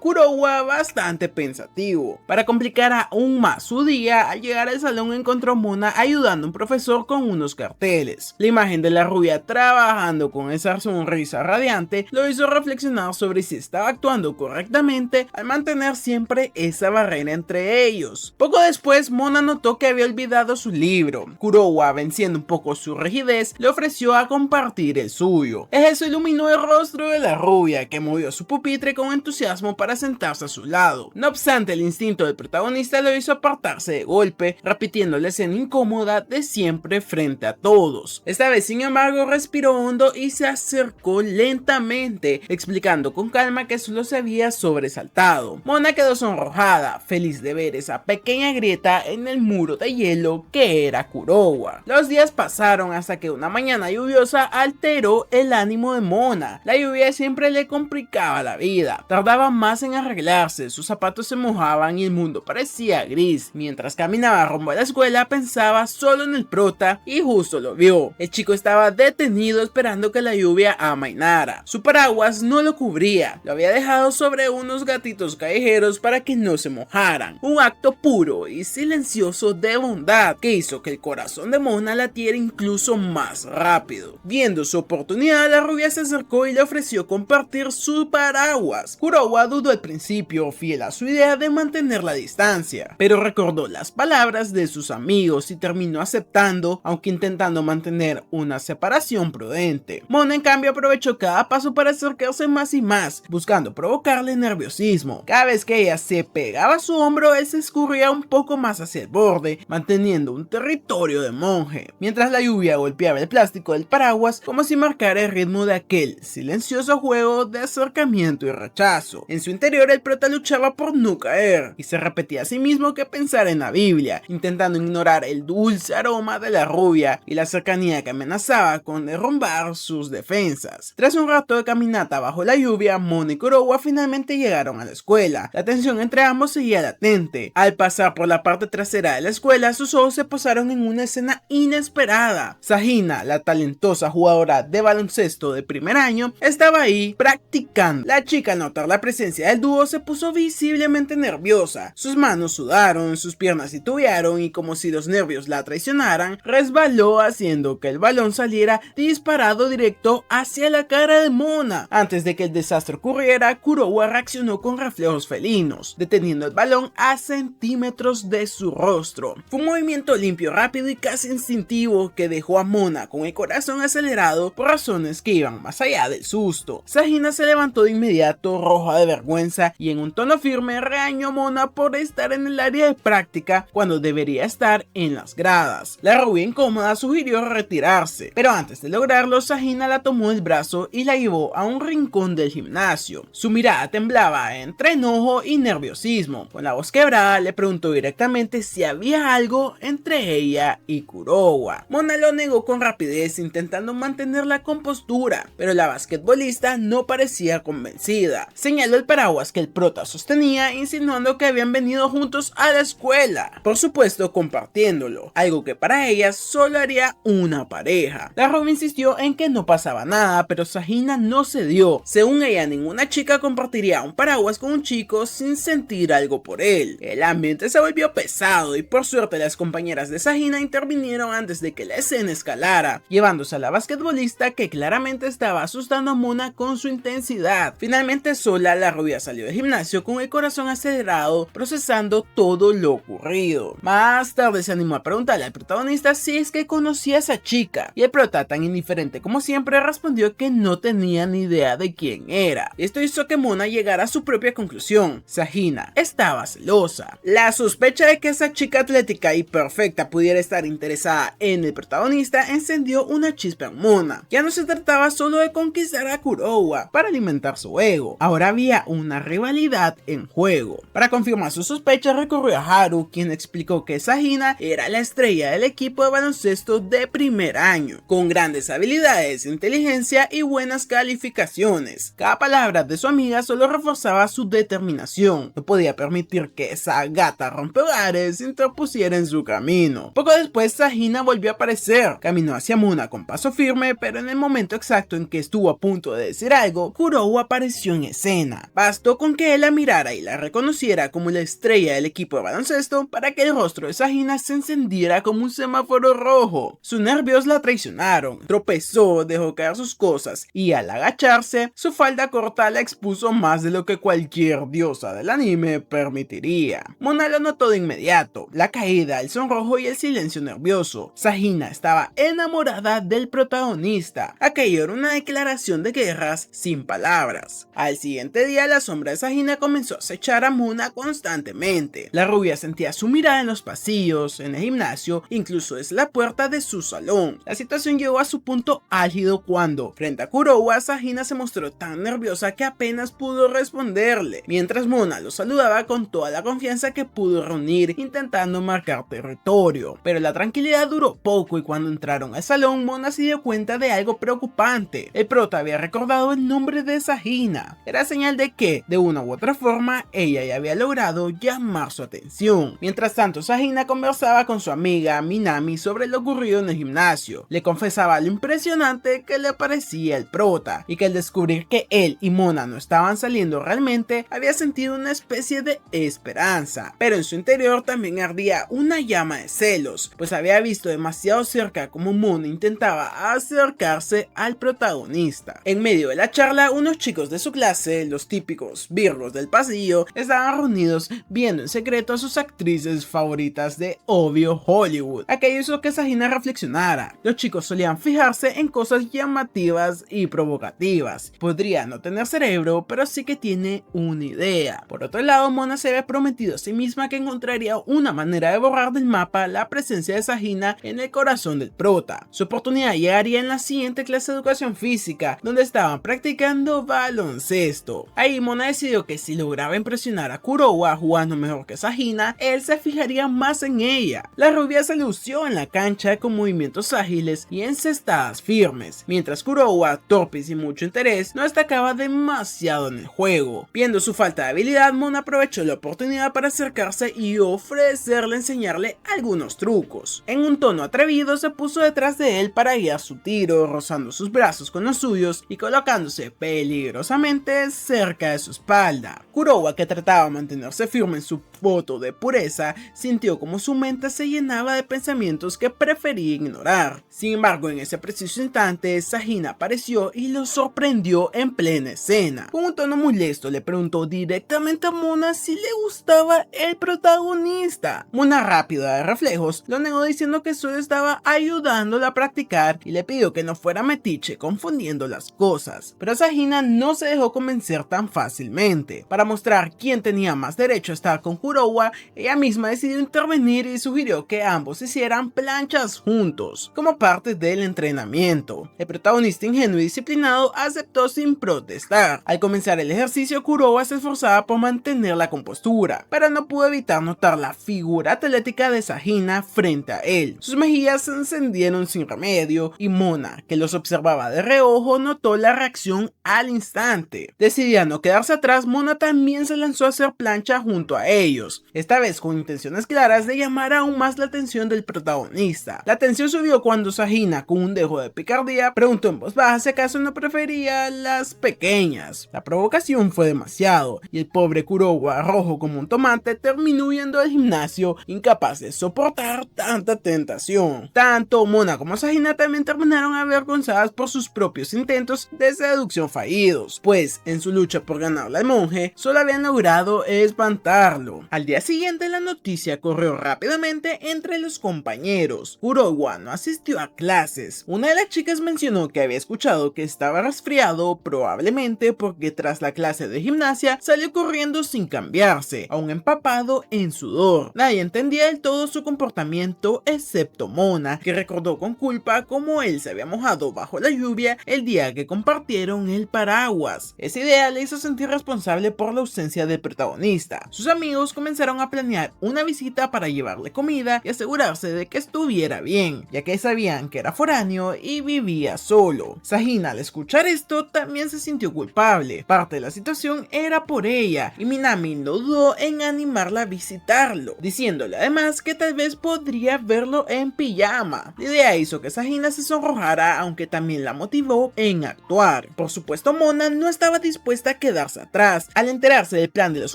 Kurowa bastante pensativo. Para complicar aún más su día, al llegar al salón encontró a Mona ayudando a un profesor con unos carteles. La imagen de la rubia trabajando con esa sonrisa radiante lo hizo reflexionar sobre si estaba actuando correctamente al mantener siempre esa barrera entre ellos. Poco después, Mona notó que había olvidado su libro. Kurowa, venciendo un poco su rigidez, le ofreció a compartir el suyo. Eso iluminó el rostro de la rubia, que movió su pupitre con entusiasmo para sentarse a su lado. No obstante, el instinto del protagonista lo hizo apartarse de golpe, repitiendo la escena incómoda de siempre frente a todos. Esta vez, sin embargo, respiró hondo y se acercó lentamente, explicando con calma que solo se había sobresaltado. Mona quedó sonrojada, feliz de ver esa pequeña grieta en el muro de hielo que era Kurowa. Los días pasaron hasta que una mañana lluviosa alteró el ánimo de Mona. La lluvia siempre le complicaba la vida, tardaba más en arreglarse, sus zapatos se mojaban y el mundo parecía gris. Mientras caminaba rumbo a la escuela pensaba solo en el prota y justo lo vio. El chico estaba detenido esperando que la lluvia amainara. Su paraguas no lo cubría, lo había dejado sobre unos gatitos callejeros para que no se mojaran. Un acto puro y silencioso de bondad que hizo que el corazón de Mona latiera incluso más rápido. Viendo su oportunidad, la rubia se acercó y le ofreció compartir su paraguas. Kurowa dudó al principio, fiel a su idea de mantener la distancia, pero recordó las palabras de sus amigos y terminó aceptando, aunque intentando mantener una separación prudente. Mona, en cambio, aprovechó cada paso para acercarse más y más, buscando provocarle nerviosismo. Cada vez que ella se pegaba a su hombro, él se escurría un poco más hacia el borde, manteniendo un territorio de monje, mientras la lluvia golpeaba el plástico del paraguas como si marcara el ritmo de aquel silencioso juego de acercamiento y rechazo. En su interior, el prota luchaba por no caer y se repetía a sí mismo que pensara en la Biblia, intentando ignorar el dulce aroma de la rubia y la cercanía que amenazaba con derrumbar sus defensas. Tras un rato de caminata bajo la lluvia, Mona y Kurowa finalmente llegaron a la escuela. La tensión entre ambos seguía latente. Al pasar por la parte trasera de la escuela, sus ojos se posaron en una escena inesperada. Sahina, la talentosa jugadora de baloncesto de primer año, estaba ahí practicando. La chica, al notar la presencia del dúo, se puso visiblemente nerviosa. Sus manos sudaron, sus piernas titubearon y, como si los nervios la traicionaran, resbaló haciendo que el balón saliera disparado directo hacia la cara de Mona. Antes de que el desastre ocurriera, Kurowa reaccionó con reflejos felinos, deteniendo el balón a centímetros de su rostro. Fue un movimiento limpio, rápido y casi instintivo que dejó a Mona con el corazón acelerado por razones que iban más allá del susto. Sahina se levantó de inmediato, roja de vergüenza, y en un tono firme regañó a Mona por estar en el área de práctica cuando debería estar en las gradas. La rubia, incómoda, sugirió retirarse, pero antes de lograrlo, Sahina la tomó del brazo y la llevó a un rincón del gimnasio. Su mirada temblaba entre enojo y nerviosismo. Con la voz quebrada, le preguntó directamente si había algo entre ella y Kurowa. Mona lo negó con rapidez, intentando mantener la compostura, pero la basquetbolista no parecía convencida. Señaló el paraguas que el prota sostenía, insinuando que habían venido juntos a la escuela, por supuesto compartiéndolo, algo que para ella solo haría una pareja. La rubia insistió en que no pasaba nada, pero Sahina no cedió. Según ella, ninguna chica compartiría un paraguas con un chico sin sentir algo por él. El ambiente se volvió pesado y por suerte las compañeras de Sahina intervinieron antes de que la escena escalara, llevándose a la basquetbolista, que claramente estaba asustando a Mona con su intensidad. Finalmente sola, la rubia salió del gimnasio con el corazón acelerado, procesando todo lo ocurrido. Más tarde se animó a preguntarle al protagonista si es que conocía a esa chica, y el prota, tan indiferente como siempre, respondió que no tenía ni idea de quién era. Esto hizo que Mona llegara a su propia conclusión: Sahina estaba celosa. La sospecha de que esa chica atlética y perfecta pudiera estar interesada en el protagonista encendió una chispa en Mona. Ya no se trataba solo de conquistar a Kurowa para alimentar su ego, ahora había una rivalidad en juego. Para confirmar sus sospechas, recurrió a Haru, quien explicó que Sahina era la estrella del equipo de baloncesto de primer año, con grandes habilidades, inteligencia y buenas calificaciones. Cada palabra de su amiga solo reforzaba su determinación. No podía permitir que esa gata rompehogares se interpusiera en su camino. Poco después, después Sahina volvió a aparecer. Caminó hacia Mona con paso firme, pero en el momento exacto en que estuvo a punto de decir algo, Kuroue apareció en escena. Bastó con que él la mirara y la reconociera como la estrella del equipo de baloncesto para que el rostro de Sahina se encendiera como un semáforo rojo. Sus nervios la traicionaron. Tropezó, dejó caer sus cosas y al agacharse, su falda corta la expuso más de lo que cualquier diosa del anime permitiría. Mona lo notó de inmediato, la caída, el sonrojo y el silencio nervioso. Sahina estaba enamorada del protagonista. Aquello era una declaración de guerras sin palabras. Al siguiente día, la sombra de Sahina comenzó a acechar a Mona constantemente. La rubia sentía su mirada en los pasillos, en el gimnasio, incluso desde la puerta de su salón. La situación llegó a su punto álgido cuando, frente a Kuroue, Sahina se mostró tan nerviosa que apenas pudo responderle, mientras Mona lo saludaba con toda la confianza que pudo reunir, intentando marcar territorio. Pero la tranquilidad duró poco y cuando entraron al salón, Mona se dio cuenta de algo preocupante. El prota había recordado el nombre de Sahina. Era señal de que, de una u otra forma, ella ya había logrado llamar su atención. Mientras tanto, Sahina conversaba con su amiga Minami sobre lo ocurrido en el gimnasio. Le confesaba lo impresionante que le parecía el prota y que al descubrir que él y Mona no estaban saliendo realmente, había sentido una especie de esperanza. Pero en su interior también ardía una llama de celos, pues había visto demasiado cerca cómo Mona intentaba acercarse al protagonista. En medio de la charla, unos chicos de su clase, los típicos virgos del pasillo, estaban reunidos viendo en secreto a sus actrices favoritas de obvio Hollywood. Aquello hizo que Sahina reflexionara. Los chicos solían fijarse en cosas llamativas y provocativas. Podría no tener cerebro, pero sí que tiene una idea. Por otro lado, Mona se había prometido a sí misma que encontraría una manera de borrar del mapa la presencia de Sahina en el corazón del prota. Su oportunidad llegaría en la siguiente clase de educación física, donde estaban practicando baloncesto. Ahí Mona decidió que si lograba impresionar a Kuroue jugando mejor que Sahina, él se fijaría más en ella. La rubia se lució en la cancha con movimientos ágiles y encestadas firmes, mientras Kuroue, torpe y sin mucho interés, no destacaba demasiado en el juego. Viendo su falta de habilidad, Mona aprovechó la oportunidad para acercarse y ofrecerle enseñarle algunos trucos. En un tono atrevido se puso detrás de él para guiar su tiro, rozando sus brazos con los suyos y colocándose peligrosamente cerca de su espalda. Kuroue, que trataba de mantenerse firme en su voto de pureza, sintió como su mente se llenaba de pensamientos que prefería ignorar. Sin embargo, en ese preciso instante, Sahina apareció y lo sorprendió en plena escena. Con un tono molesto le preguntó directamente a Mona si le gustaba el protagonista. Mona, rápida de reflejos, lo negó diciendo que solo estaba ayudándola a practicar y le pidió que no fuera metiche confundiendo las cosas. Pero Sahina no se dejó convencer tan fácilmente. Para mostrar quién tenía más derecho a estar con Kuroue, ella misma decidió intervenir y sugirió que ambos hicieran planchas juntos, como parte del entrenamiento. El protagonista ingenuo y disciplinado aceptó sin protestar. Al comenzar el ejercicio, Kuroue se esforzaba por mantener la compostura, pero no pudo evitar notar la figura atlética de Sahina frente a él. Sus mejillas se encendieron sin remedio y Mona, que los observaba de reojo, notó la reacción al instante. Decidida a no quedarse atrás, Mona también se lanzó a hacer plancha junto a ellos, esta vez con intenciones claras de llamar aún más la atención del protagonista. La tensión subió cuando Sahina, con un dejo de picardía, preguntó en voz baja si acaso no prefería las pequeñas. La provocación fue demasiado y el pobre Kuroue, rojo como un tomate, terminó huyendo del gimnasio, incapaz de soportar tanta tentación. Tanto Mona como Sahina también terminaron avergonzadas por sus propios intentos de seducción fallidos, pues en su lucha por ganarle al monje solo habían logrado espantarlo. Al día siguiente la noticia corrió rápidamente entre los compañeros. Kuroue no asistió a clases. Una de las chicas mencionó que había escuchado que estaba resfriado, probablemente porque tras la clase de gimnasia salió corriendo sin cambiarse, aún empapado en sudor. Nadie entendía del todo su comportamiento excepto Mona, que recordó con culpa cómo él se había mojado bajo la lluvia el día que compartieron el paraguas. Esa idea le hizo sentir responsable por la ausencia del protagonista. Sus amigos comenzaron a planear una visita para llevarle comida y asegurarse de que estuviera bien, ya que sabían que era foráneo y vivía solo. Sahina, al escuchar esto, también se sintió culpable. Parte de la situación era por ella y Minami no dudó en animarla a visitarlo, diciéndole además que tal vez podría quería verlo en pijama. La idea hizo que Sahina se sonrojara, aunque también la motivó en actuar. Por supuesto, Mona no estaba dispuesta a quedarse atrás. Al enterarse del plan de los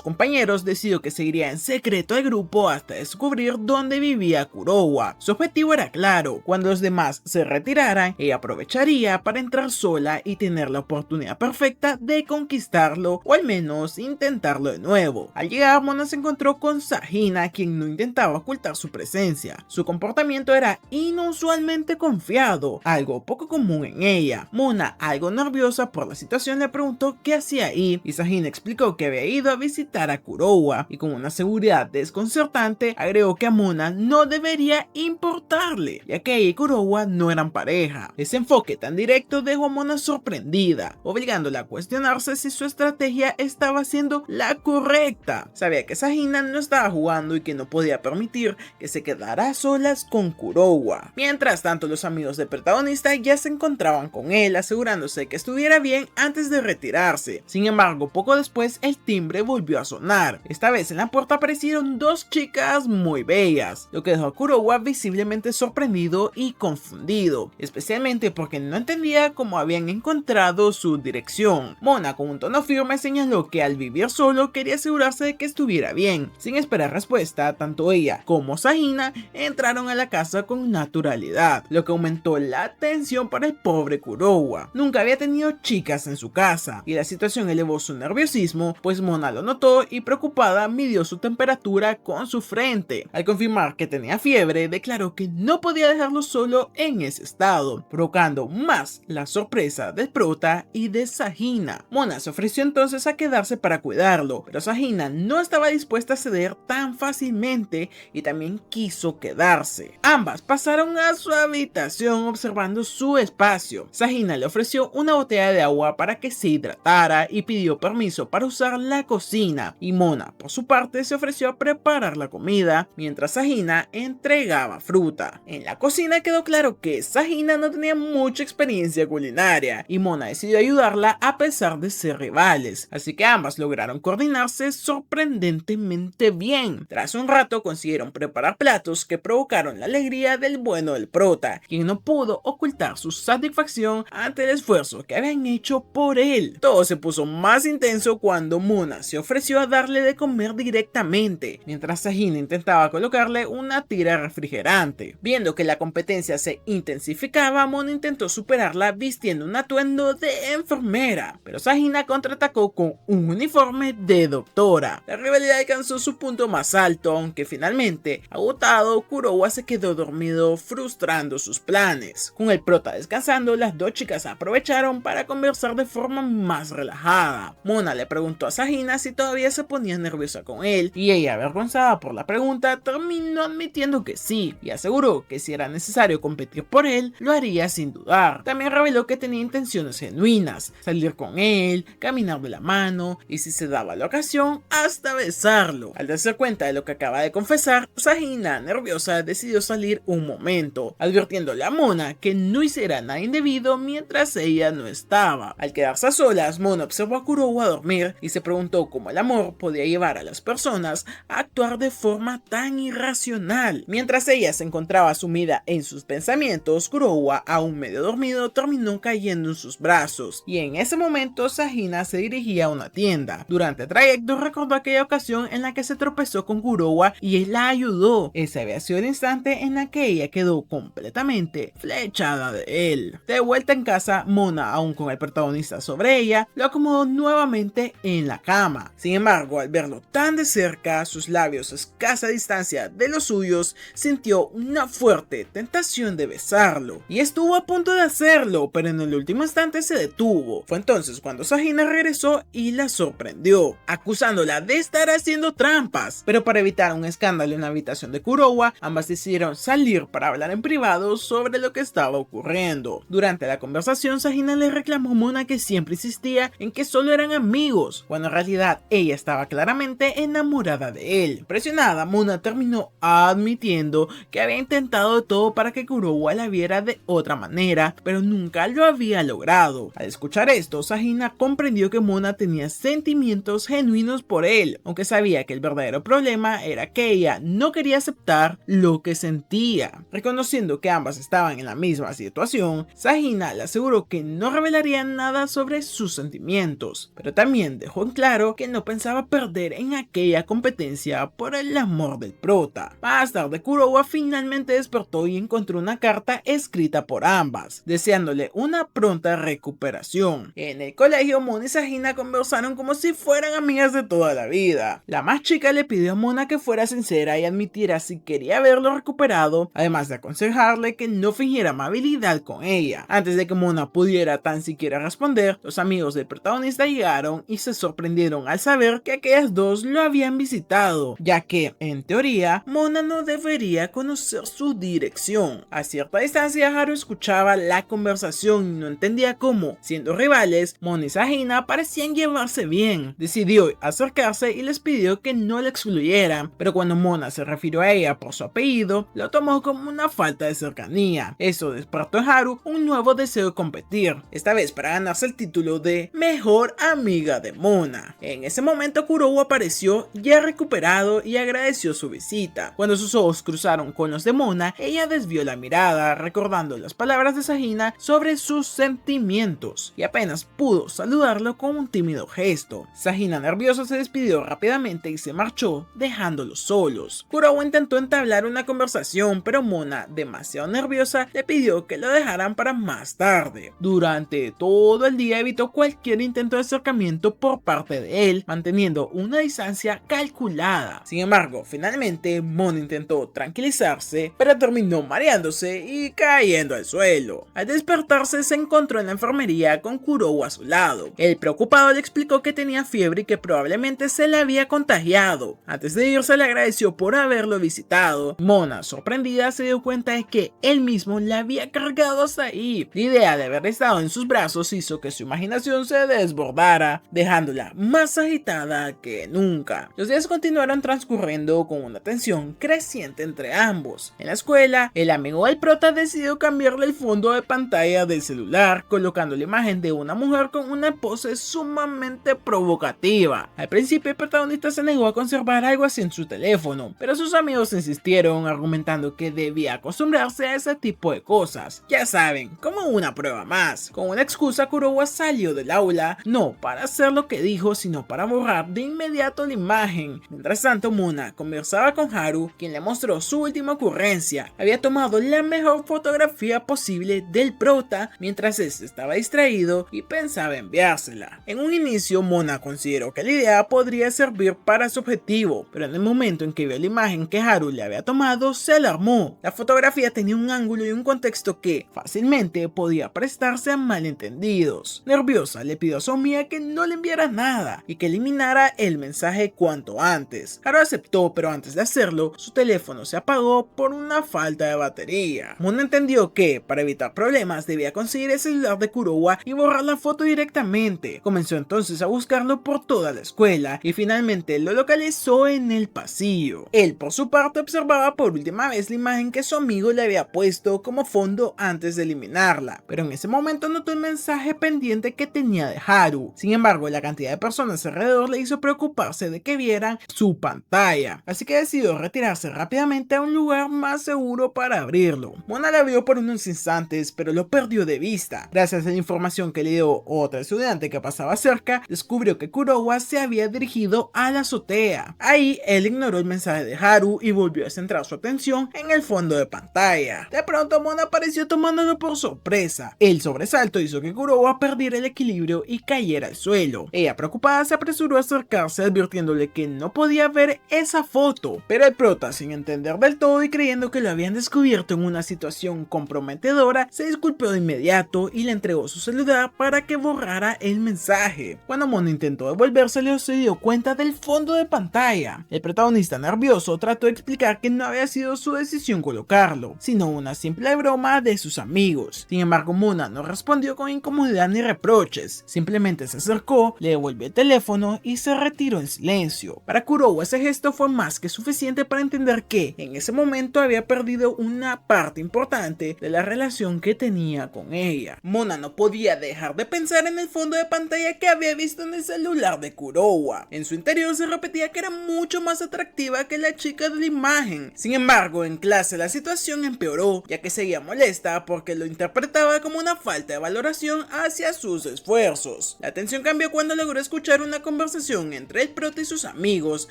compañeros, decidió que seguiría en secreto al grupo hasta descubrir dónde vivía Kurowa. Su objetivo era claro: cuando los demás se retiraran, ella aprovecharía para entrar sola y tener la oportunidad perfecta de conquistarlo, o al menos intentarlo de nuevo. Al llegar, Mona se encontró con Sahina, quien no intentaba ocultar su presencia. Su comportamiento era inusualmente confiado, algo poco común en ella. Mona, algo nerviosa por la situación, le preguntó qué hacía ahí, y Sahina explicó que había ido a visitar a Kurowa, y con una seguridad desconcertante agregó que a Mona no debería importarle, ya que ella y Kurowa no eran pareja. Ese enfoque tan directo dejó a Mona sorprendida, obligándola a cuestionarse si su estrategia estaba siendo la correcta. Sabía que Sahina no estaba jugando y que no podía permitir que se quedara a solas con Kurowa. Mientras tanto, los amigos del protagonista ya se encontraban con él, asegurándose que estuviera bien antes de retirarse. Sin embargo, poco después el timbre volvió a sonar. Esta vez en la puerta aparecieron dos chicas muy bellas, lo que dejó a Kurowa visiblemente sorprendido y confundido, especialmente porque no entendía cómo habían encontrado su dirección. Mona, con un tono firme, señaló que al vivir solo quería asegurarse de que estuviera bien. Sin esperar respuesta, tanto ella como Sahina entraron a la casa con naturalidad, lo que aumentó la tensión para el pobre Kurowa. Nunca había tenido chicas en su casa, y la situación elevó su nerviosismo, pues Mona lo notó y, preocupada, midió su temperatura con su frente. Al confirmar que tenía fiebre, declaró que no podía dejarlo solo en ese estado, provocando más la sorpresa del prota y de Sahina. Mona se ofreció entonces a quedarse para cuidarlo, pero Sahina no estaba dispuesta a ceder tan fácilmente y también quiso quedarse. Ambas pasaron a su habitación observando su espacio. Sahina le ofreció una botella de agua para que se hidratara y pidió permiso para usar la cocina, y Mona, por su parte, se ofreció a preparar la comida mientras Sahina entregaba fruta. En la cocina quedó claro que Sahina no tenía mucha experiencia culinaria y Mona decidió ayudarla a pesar de ser rivales, así que ambas lograron coordinarse sorprendentemente bien. Tras un rato consiguieron preparar platos que provocaron la alegría del bueno del prota, quien no pudo ocultar su satisfacción ante el esfuerzo que habían hecho por él. Todo se puso más intenso cuando Mona se ofreció a darle de comer directamente, mientras Sahina intentaba colocarle una tira refrigerante. Viendo que la competencia se intensificaba, Mona intentó superarla vistiendo un atuendo de enfermera, pero Sahina contraatacó con un uniforme de doctora. La rivalidad alcanzó su punto más alto, aunque finalmente, agotado, Kurowa se quedó dormido, frustrando sus planes. Con el prota descansando, las dos chicas aprovecharon para conversar de forma más relajada. Mona le preguntó a Sahina si todavía se ponía nerviosa con él, y ella, avergonzada por la pregunta, terminó admitiendo que sí, y aseguró que si era necesario competir por él, lo haría sin dudar. También reveló que tenía intenciones genuinas: salir con él, caminar de la mano, y si se daba la ocasión, hasta besarlo. Al darse cuenta de lo que acaba de confesar, Sahina, nerviosa, decidió salir un momento, advirtiéndole a Mona que no hiciera nada indebido mientras ella no estaba. Al quedarse a solas, Mona observó a Kurowa dormir y se preguntó cómo el amor podía llevar a las personas a actuar de forma tan irracional. Mientras ella se encontraba sumida en sus pensamientos, Kurowa, aún medio dormido, terminó cayendo en sus brazos, y en ese momento Sahina se dirigía a una tienda. Durante el trayecto recordó aquella ocasión en la que se tropezó con Kurowa y él la ayudó. Ese había sido el instante en la que ella quedó completamente flechada de él. De vuelta en casa, Mona, aún con el protagonista sobre ella, lo acomodó nuevamente en la cama. Sin embargo, al verlo tan de cerca, sus labios a escasa distancia de los suyos, sintió una fuerte tentación de besarlo, y estuvo a punto de hacerlo, pero en el último instante se detuvo. Fue entonces cuando Sahina regresó y la sorprendió, acusándola de estar haciendo trampas. Pero para evitar un escándalo en la habitación de Kurowa, ambas decidieron salir para hablar en privado sobre lo que estaba ocurriendo. Durante la conversación, Sahina le reclamó a Mona que siempre insistía en que solo eran amigos, cuando en realidad ella estaba claramente enamorada de él. Presionada, Mona terminó admitiendo que había intentado de todo para que Kurowa la viera de otra manera, pero nunca lo había logrado. Al escuchar esto, Sahina comprendió que Mona tenía sentimientos genuinos por él, aunque sabía que el verdadero problema era que ella no quería aceptar lo que sentía. Reconociendo que ambas estaban en la misma situación, Sahina le aseguró que no revelaría nada sobre sus sentimientos, pero también dejó en claro que no pensaba perder en aquella competencia por el amor del prota. Más tarde, Kurowa finalmente despertó y encontró una carta escrita por ambas, deseándole una pronta recuperación. En el colegio, Mona y Sahina conversaron como si fueran amigas de toda la vida. La más chica le pidió a Mona que fuera sincera y admitiera si quería verlo recuperado, además de aconsejarle que no fingiera amabilidad con ella. Antes de que Mona pudiera tan siquiera responder, los amigos del protagonista llegaron y se sorprendieron al saber que aquellas dos lo habían visitado, ya que, en teoría, Mona no debería conocer su dirección. A cierta distancia, Haru escuchaba la conversación y no entendía cómo, siendo rivales, Mona y Sahina parecían llevarse bien. Decidió acercarse y les pidió que no la excluyeran, pero cuando Mona se refirió a ella por su apellido, lo tomó como una falta de cercanía. Eso despertó en Haru un nuevo deseo de competir, esta vez para ganarse el título de mejor amiga de Mona. En ese momento, Kurowa apareció ya recuperado y agradeció su visita. Cuando sus ojos cruzaron con los de Mona, ella desvió la mirada, recordando las palabras de Sahina sobre sus sentimientos, y apenas pudo saludarlo con un tímido gesto. Sahina, nerviosa, se despidió rápidamente y se marchó, dejándolos solos. Kurowa intentó entablar una conversación, pero Mona, demasiado nerviosa, le pidió que lo dejaran para más tarde. Durante todo el día evitó cualquier intento de acercamiento por parte de él, manteniendo una distancia calculada. Sin embargo, finalmente Mona intentó tranquilizarse, pero terminó mareándose y cayendo al suelo. Al despertarse, se encontró en la enfermería con Kurowa a su lado. El preocupado le explicó que tenía fiebre y que probablemente se le había contagiado. Antes de irse, le agradeció por haberlo visitado. Mona, sorprendida, se dio cuenta de que él mismo la había cargado hasta ahí. La idea de haber estado en sus brazos hizo que su imaginación se desbordara, dejándola más agitada que nunca. Los días continuaron transcurriendo con una tensión creciente entre ambos. En la escuela, el amigo del prota decidió cambiarle el fondo de pantalla del celular, colocando la imagen de una mujer con una pose sumamente provocativa. Al principio, el protagonista se negó a conservar algo así en su teléfono, pero sus amigos insistieron, argumentando que debía acostumbrarse a ese tipo de cosas. Ya saben, como una prueba más. Con una excusa, Kurowa salió del aula, no para hacer lo que dijo, sino para borrar de inmediato la imagen. Mientras tanto, Mona conversaba con Haru, quien le mostró su última ocurrencia. Había tomado la mejor fotografía posible del prota, mientras este estaba distraído y pensaba enviársela. En un inicio, Mona consideró que la idea podría servir para su objetivo, pero en el momento en que vio la imagen que Haru le había tomado, se alarmó. La fotografía tenía un ángulo y un contexto que fácilmente podía prestarse a malentendidos. Nerviosa, le pidió a su amiga que no le enviara nada y que eliminara el mensaje cuanto antes. Haru aceptó, pero antes de hacerlo, su teléfono se apagó por una falta de batería. Mona entendió que, para evitar problemas, debía conseguir el celular de Kurowa y borrar la foto directamente. Comenzó entonces a buscarlo por toda la escuela y finalmente lo localizó en el pasillo. Él, por su parte, observaba por última vez la imagen que su amigo le había puesto como fondo antes de eliminarla, pero en ese momento notó el mensaje pendiente que tenía de Haru. Sin embargo, la cantidad de personas alrededor le hizo preocuparse de que vieran su pantalla, así que decidió retirarse rápidamente a un lugar más seguro para abrirlo. Mona la vio por unos instantes, pero lo perdió de vista. Gracias a la información que le dio otra estudiante que pasaba cerca, descubrió que Kurowa se había dirigido a la azotea. Ahí, él ignoró el mensaje de Haru y volvió a centrar su atención en el fondo de pantalla. De pronto, Mona apareció tomándolo por sorpresa. El sobresalto hizo que Kurowa perdiera el equilibrio y cayera al suelo. Ella, preocupada, se apresuró a acercarse, advirtiéndole que no podía ver esa foto, pero el prota, sin entender del todo y creyendo que lo habían descubierto en una situación comprometedora, se disculpó de inmediato y le entregó su celular para que borrara el mensaje. Cuando Mona intentó devolvérselo, se dio cuenta del fondo de pantalla. El protagonista, nervioso, trató de explicar que no había sido su decisión colocarlo, sino una simple broma de sus amigos. Sin embargo, Mona no respondió con incomodidad ni reproches, simplemente se acercó, le devolvió el teléfono y se retiró en silencio. Para Kurowa, ese gesto fue más que suficiente para entender que en ese momento había perdido una parte importante de la relación que tenía con ella. Mona no podía dejar de pensar en el fondo de pantalla que había visto en el celular de Kurowa. En su interior se repetía que era mucho más atractiva que la chica de la imagen. imagen. Sin embargo, en clase la situación empeoró, ya que seguía molesta porque lo interpretaba como una falta de valoración hacia sus esfuerzos. La tensión cambió cuando logró escuchar una conversación entre el prota y sus amigos,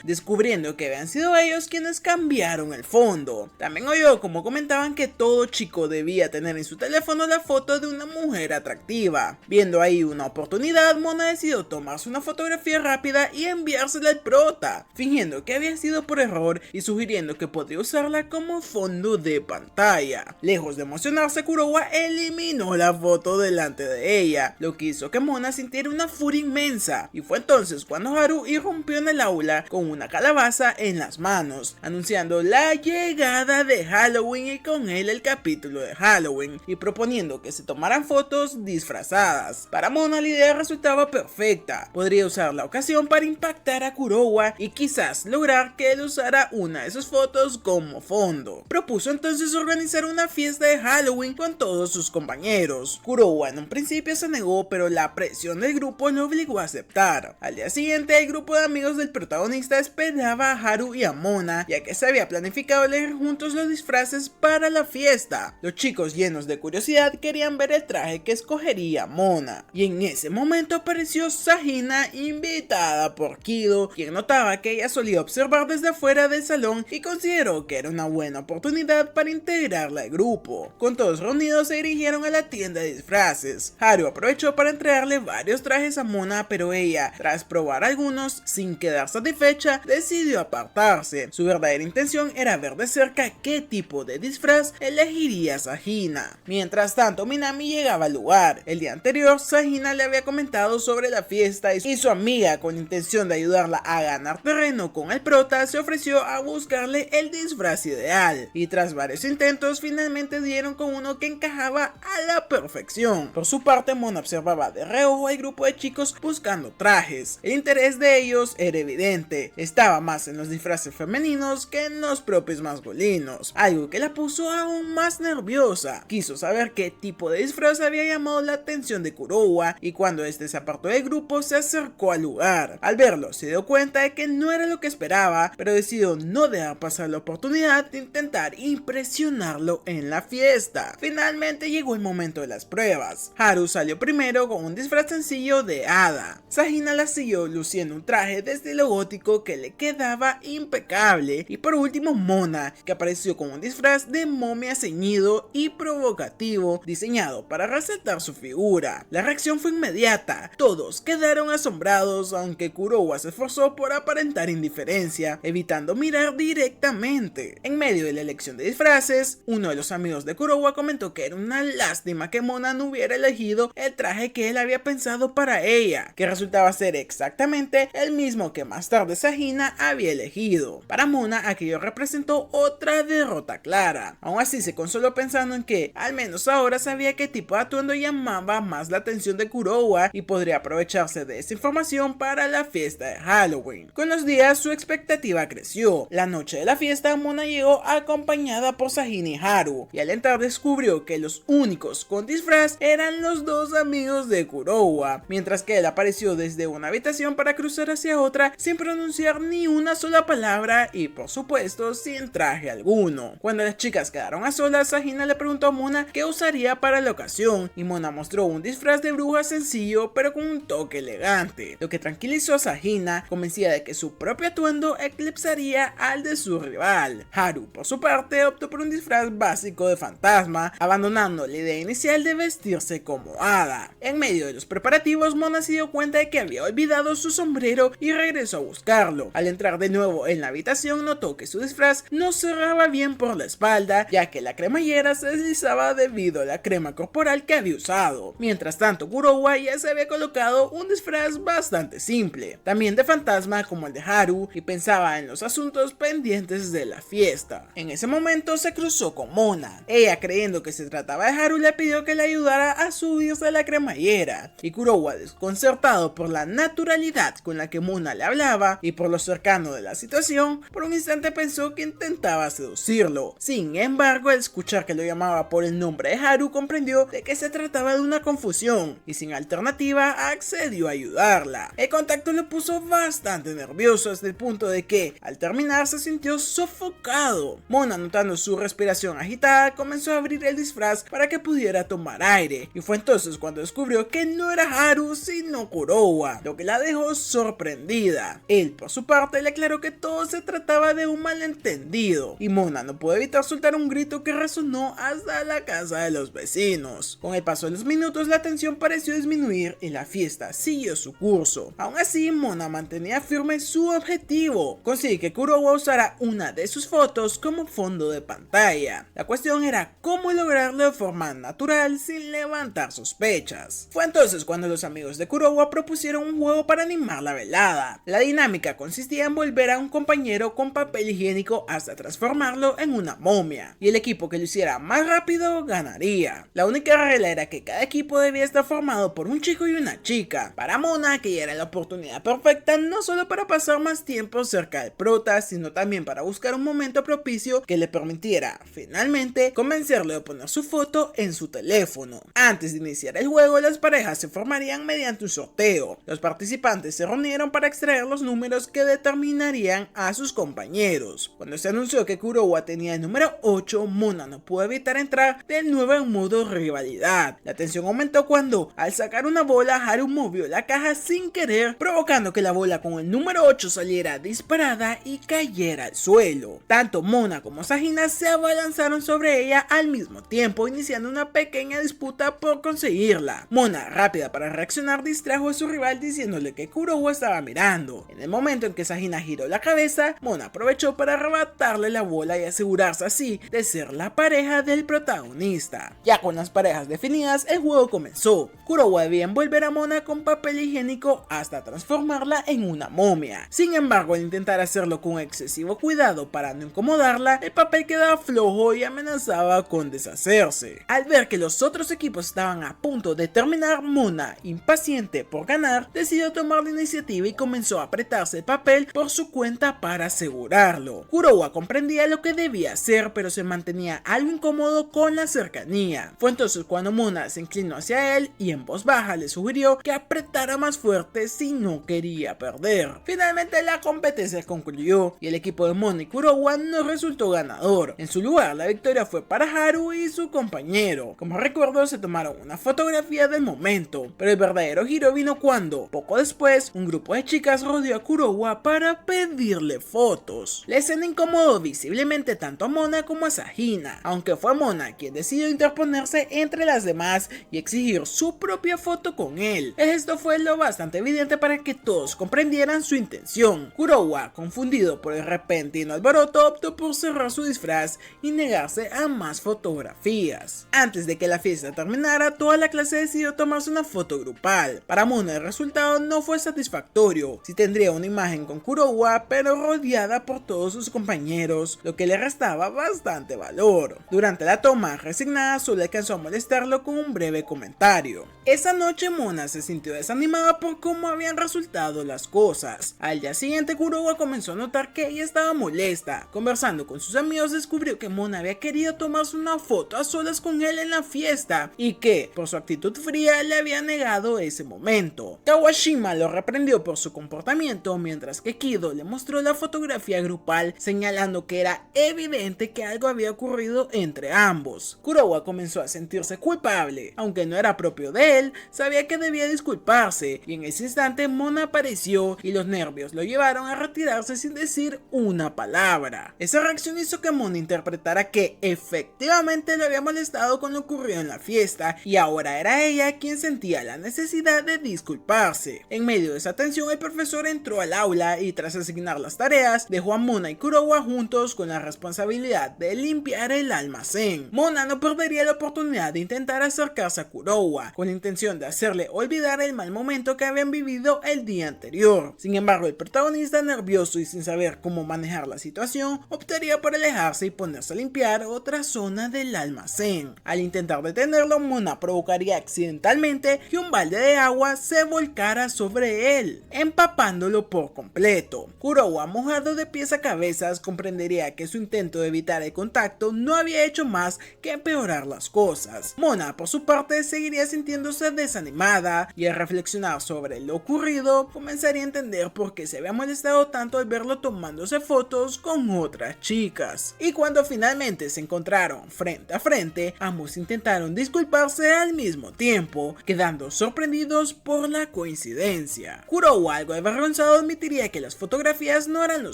descubriendo que habían sido ellos quienes cambiaron el fondo. También oyó como comentaban que todo chico debía tener en su teléfono la foto de una mujer atractiva. Viendo ahí una oportunidad, Mona decidió tomarse una fotografía rápida y enviársela al prota, fingiendo que había sido por error y sugiriendo que podría usarla como fondo de pantalla. Lejos de emocionarse, Kurowa eliminó la foto delante de ella, lo que hizo que Mona sintiera una furia inmensa, y fue entonces cuando Haru irrumpió en el aula con una calabaza en las manos, anunciando la llegada de Halloween y con él el capítulo de Halloween, y proponiendo que se tomaran fotos disfrazadas. Para Mona la idea resultaba perfecta, podría usar la ocasión para impactar a Kurowa y quizás lograr que él usara una de sus fotos como fondo. Propuso entonces organizar una fiesta de Halloween con todos sus compañeros. Kurowa en un principio se negó, pero la presión del grupo lo obligó a aceptar. Al día siguiente, el grupo de amigos del protagonista esperaba a Haru y a Mona, ya que se había planificado elegir juntos los disfraces para la fiesta. Los chicos, llenos de curiosidad, querían ver el traje que escogería Mona, y en ese momento apareció Sahina, invitada por Kido, quien notaba que ella solía observar desde afuera del salón y consideró que era una buena oportunidad para integrarla al grupo. Con todos reunidos se dirigieron a la tienda de disfraces. Haru aprovechó para entregarle varios trajes a Mona, pero ella, tras probar algunos sin quedar satisfecha, decidió apartarse. Su verdadera intención era ver de cerca qué tipo de disfraz elegiría Sahina. Mientras tanto, Minami llegaba al lugar. El día anterior, Sahina le había comentado sobre la fiesta y su amiga, con intención de ayudarla a ganar terreno con el prota, se ofreció a buscarle el disfraz ideal, y tras varios intentos finalmente dieron con uno que encajaba a la perfección. Por su parte, Mona observaba de reojo al grupo de chicos buscando trajes. El interés de ellos era evidente, estaba más en los disfraces femeninos que en los propios masculinos, algo que la puso aún más nerviosa. Quiso saber qué tipo de disfraz había llamado la atención de Kurowa, y cuando este se apartó del grupo se acercó al lugar. Al verlo se dio cuenta de que no era lo que esperaba, pero decidió no dejar pasar la oportunidad de intentar impresionarlo en la fiesta. Finalmente llegó el momento de las pruebas. Haru salió primero con un disfraz sencillo de hada. Sahina la siguió luciendo un traje de estilo gótico que le quedaba impecable, y por último Mona, que apareció con un disfraz de momia ceñido y provocativo diseñado para resaltar su figura. La reacción fue inmediata, todos quedaron asombrados, aunque Kurowa se esforzó por aparentar indiferencia, evitando mirar directamente. En medio de la elección de disfraces, uno de los amigos de Kurowa comentó que era una lástima que Mona no hubiera elegido el traje que él había pensado para ella, que resultaba ser exactamente el mismo que más tarde Sahina había elegido. Para Mona, aquello representó otra derrota clara. Aún así se consoló pensando en que al menos ahora sabía qué tipo de atuendo llamaba más la atención de Kurowa y podría aprovecharse de esa información para la fiesta de Halloween. Con los días su expectativa creció. La noche de la fiesta, Mona llegó acompañada por Sahina y Haru, y al entrar descubrió que los únicos con disfraz eran los dos amigos de Kurowa, mientras que él apareció desde una habitación para cruzar hacia otra sin pronunciar ni una sola palabra y por supuesto sin traje alguno. Cuando las chicas quedaron a solas, Sahina le preguntó a Mona qué usaría para la ocasión, y Mona mostró un disfraz de bruja sencillo pero con un toque elegante, lo que tranquilizó a Sahina, convencida de que su propio atuendo eclipsaría al de su rival. Haru, por su parte, optó por un disfraz básico de fantasma, abandonando la idea inicial de vestirse como hada. En medio de los preparativos, Mona se dio cuenta de que había olvidado su sombrero y regresó a buscarlo. Al entrar de nuevo en la habitación, notó que su disfraz no cerraba bien por la espalda, ya que la cremallera se deslizaba debido a la crema corporal que había usado. Mientras tanto, Kurowa ya se había colocado un disfraz bastante simple, también de fantasma como el de Haru, y pensaba en los asuntos pendientes de la fiesta. En ese momento se cruzó con Mona. Ella, creyendo que se trataba de Haru, le pidió que le ayudara a subirse a la cremallera, y Kurowa, desconcertado por la naturalidad con la que Mona le hablaba y por lo cercano de la situación, por un instante pensó que intentaba seducirlo. Sin embargo, al escuchar que lo llamaba por el nombre de Haru, comprendió de que se trataba de una confusión, y sin alternativa accedió a ayudarla. El contacto lo puso bastante nervioso hasta el punto de que, al terminar, se sintió sofocado. Mona, notando su respiración agitada, comenzó a abrir el disfraz para que pudiera tomar aire, y fue entonces cuando descubrió que no era Haru sino Kurowa, lo que la dejó sorprendida. Él, por su parte, le aclaró que todo se trataba de un malentendido, y Mona no pudo evitar soltar un grito que resonó hasta la casa de los vecinos. Con el paso de los minutos, la tensión pareció disminuir y la fiesta siguió su curso. Aún así, Mona mantenía firme su objetivo: conseguir que Kurowa usara una de sus fotos como fondo de pantalla. La cuestión era cómo lograrlo de forma natural sin levantar sospechas. Fue entonces cuando los amigos de Kurowa propusieron un juego para animar la velada. La dinámica consistía en volver a un compañero con papel higiénico hasta transformarlo en una momia, y el equipo que lo hiciera más rápido ganaría. La única regla era que cada equipo debía estar formado por un chico y una chica. Para Mona, que ya era la oportunidad perfecta, no solo para pasar más tiempo cerca del prota, sino también para buscar un momento propicio que le permitiera, finalmente, convencerle de poner su foto en su teléfono. Antes de iniciar el juego, las parejas se formarían mediante un sorteo. Los participantes se reunieron para extraer los números que determinarían a sus compañeros. Cuando se anunció que Kurowa tenía el número 8, Mona no pudo evitar entrar de nuevo en modo rivalidad. La tensión aumentó cuando, al sacar una bola, Haru movió la caja sin querer, provocando que la bola con el número 8 saliera disparada y cayera al suelo. Tanto Mona como Sahina se abalanzaron sobre ella al mismo tiempo, iniciando una pequeña disputa por conseguirla. Mona, rápida para reaccionar, distrajo a su rival diciéndole que Kurowa estaba mirando. En el momento en que Sahina giró la cabeza, Mona aprovechó para arrebatarle la bola y asegurarse así de ser la pareja del protagonista. Ya con las parejas definidas, el juego comenzó. Kurowa debía envolver a Mona con papel higiénico hasta transformarla en una momia. Sin embargo, al intentar hacerlo con excesivo cuidado para no incomodarla, el papel quedaba flojo y amenazaba con deshacerse. Al ver que los otros equipos estaban a punto de terminar, Mona, impaciente por ganar, decidió tomar la iniciativa y comenzó a apretarse el papel por su cuenta para asegurarlo. Kurowa comprendía lo que debía hacer, pero se mantenía algo incómodo con la cercanía. Fue entonces cuando Mona se inclinó hacia él y en voz baja le sugirió que apretara más fuerte si no quería perder. Finalmente la competencia concluyó y el equipo de Mona y Kurowa no resultó ganador. En su lugar, la victoria fue para Haru y su compañero. Como recuerdo, se tomaron una fotografía del momento, pero el verdadero giro vino cuando, poco después, un grupo de chicas rodeó a Kurowa para pedirle fotos. La escena incomodó visiblemente tanto a Mona como a Sahina, aunque fue Mona quien decidió interponerse entre las demás y exigir su propia foto con él. Esto fue lo bastante evidente para que todos comprendieran su intención. Kurowa, confundido por el repentino alboroto, optó por cerrar su disfraz y negarse a más fotografías. Antes de que la fiesta terminara, toda la clase decidió tomarse una foto grupal. Para Mona el resultado no fue satisfactorio. Sí tendría una imagen con Kurowa, pero rodeada por todos sus compañeros, lo que le restaba bastante valor. Durante la toma, resignada, solo alcanzó a molestarlo con un breve comentario. Esa noche Mona se sintió desanimada por cómo habían resultado las cosas. Al día siguiente, Kurowa comenzó a notar que ella estaba molesta. Conversando con sus amigos, descubrió que Mona había querido tomarse una foto a solas con él en la fiesta y que, por su actitud fría, le había negado ese momento. Kawashima lo reprendió por su comportamiento, mientras que Kido le mostró la fotografía grupal, señalando que era evidente que algo había ocurrido entre ambos. Kurowa comenzó a sentirse culpable, aunque no era propio de él, sabía que debía disculparse, y en ese instante Mona apareció y los nervios lo llevaron a retirarse sin decir una palabra. Esa reacción hizo que Mona interpretara que efectivamente lo había molestado con lo ocurrido en la fiesta y ahora era ella quien sentía la necesidad de disculparse. En medio de esa tensión, el profesor entró al aula y tras asignar las tareas, dejó a Mona y Kurowa juntos con la responsabilidad de limpiar el almacén. Mona no perdería la oportunidad de intentar acercarse a Kurowa con la intención de hacerle olvidar el mal momento que habían vivido el día anterior. Sin embargo, el protagonista, nervioso y sin saber cómo manejar la situación, optaría por alejarse y ponerse a limpiar otra zona del almacén. Al intentar detenerlo, Mona provocaría accidentalmente que un balde de agua se volcara sobre él, empapándolo por completo. Kurowa, mojado de pies a cabezas, comprendería que su intento de evitar el contacto no había hecho más que empeorar las cosas. Mona, por su parte, seguiría sintiéndose desanimada y al reflexionar sobre lo ocurrido, comenzaría a entender por qué se había molestado tanto al verlo tomándose fotos fotos con otras chicas. Y cuando finalmente se encontraron frente a frente, ambos intentaron disculparse al mismo tiempo, quedando sorprendidos por la coincidencia. Kurowa, algo avergonzado, admitiría que las fotografías no eran lo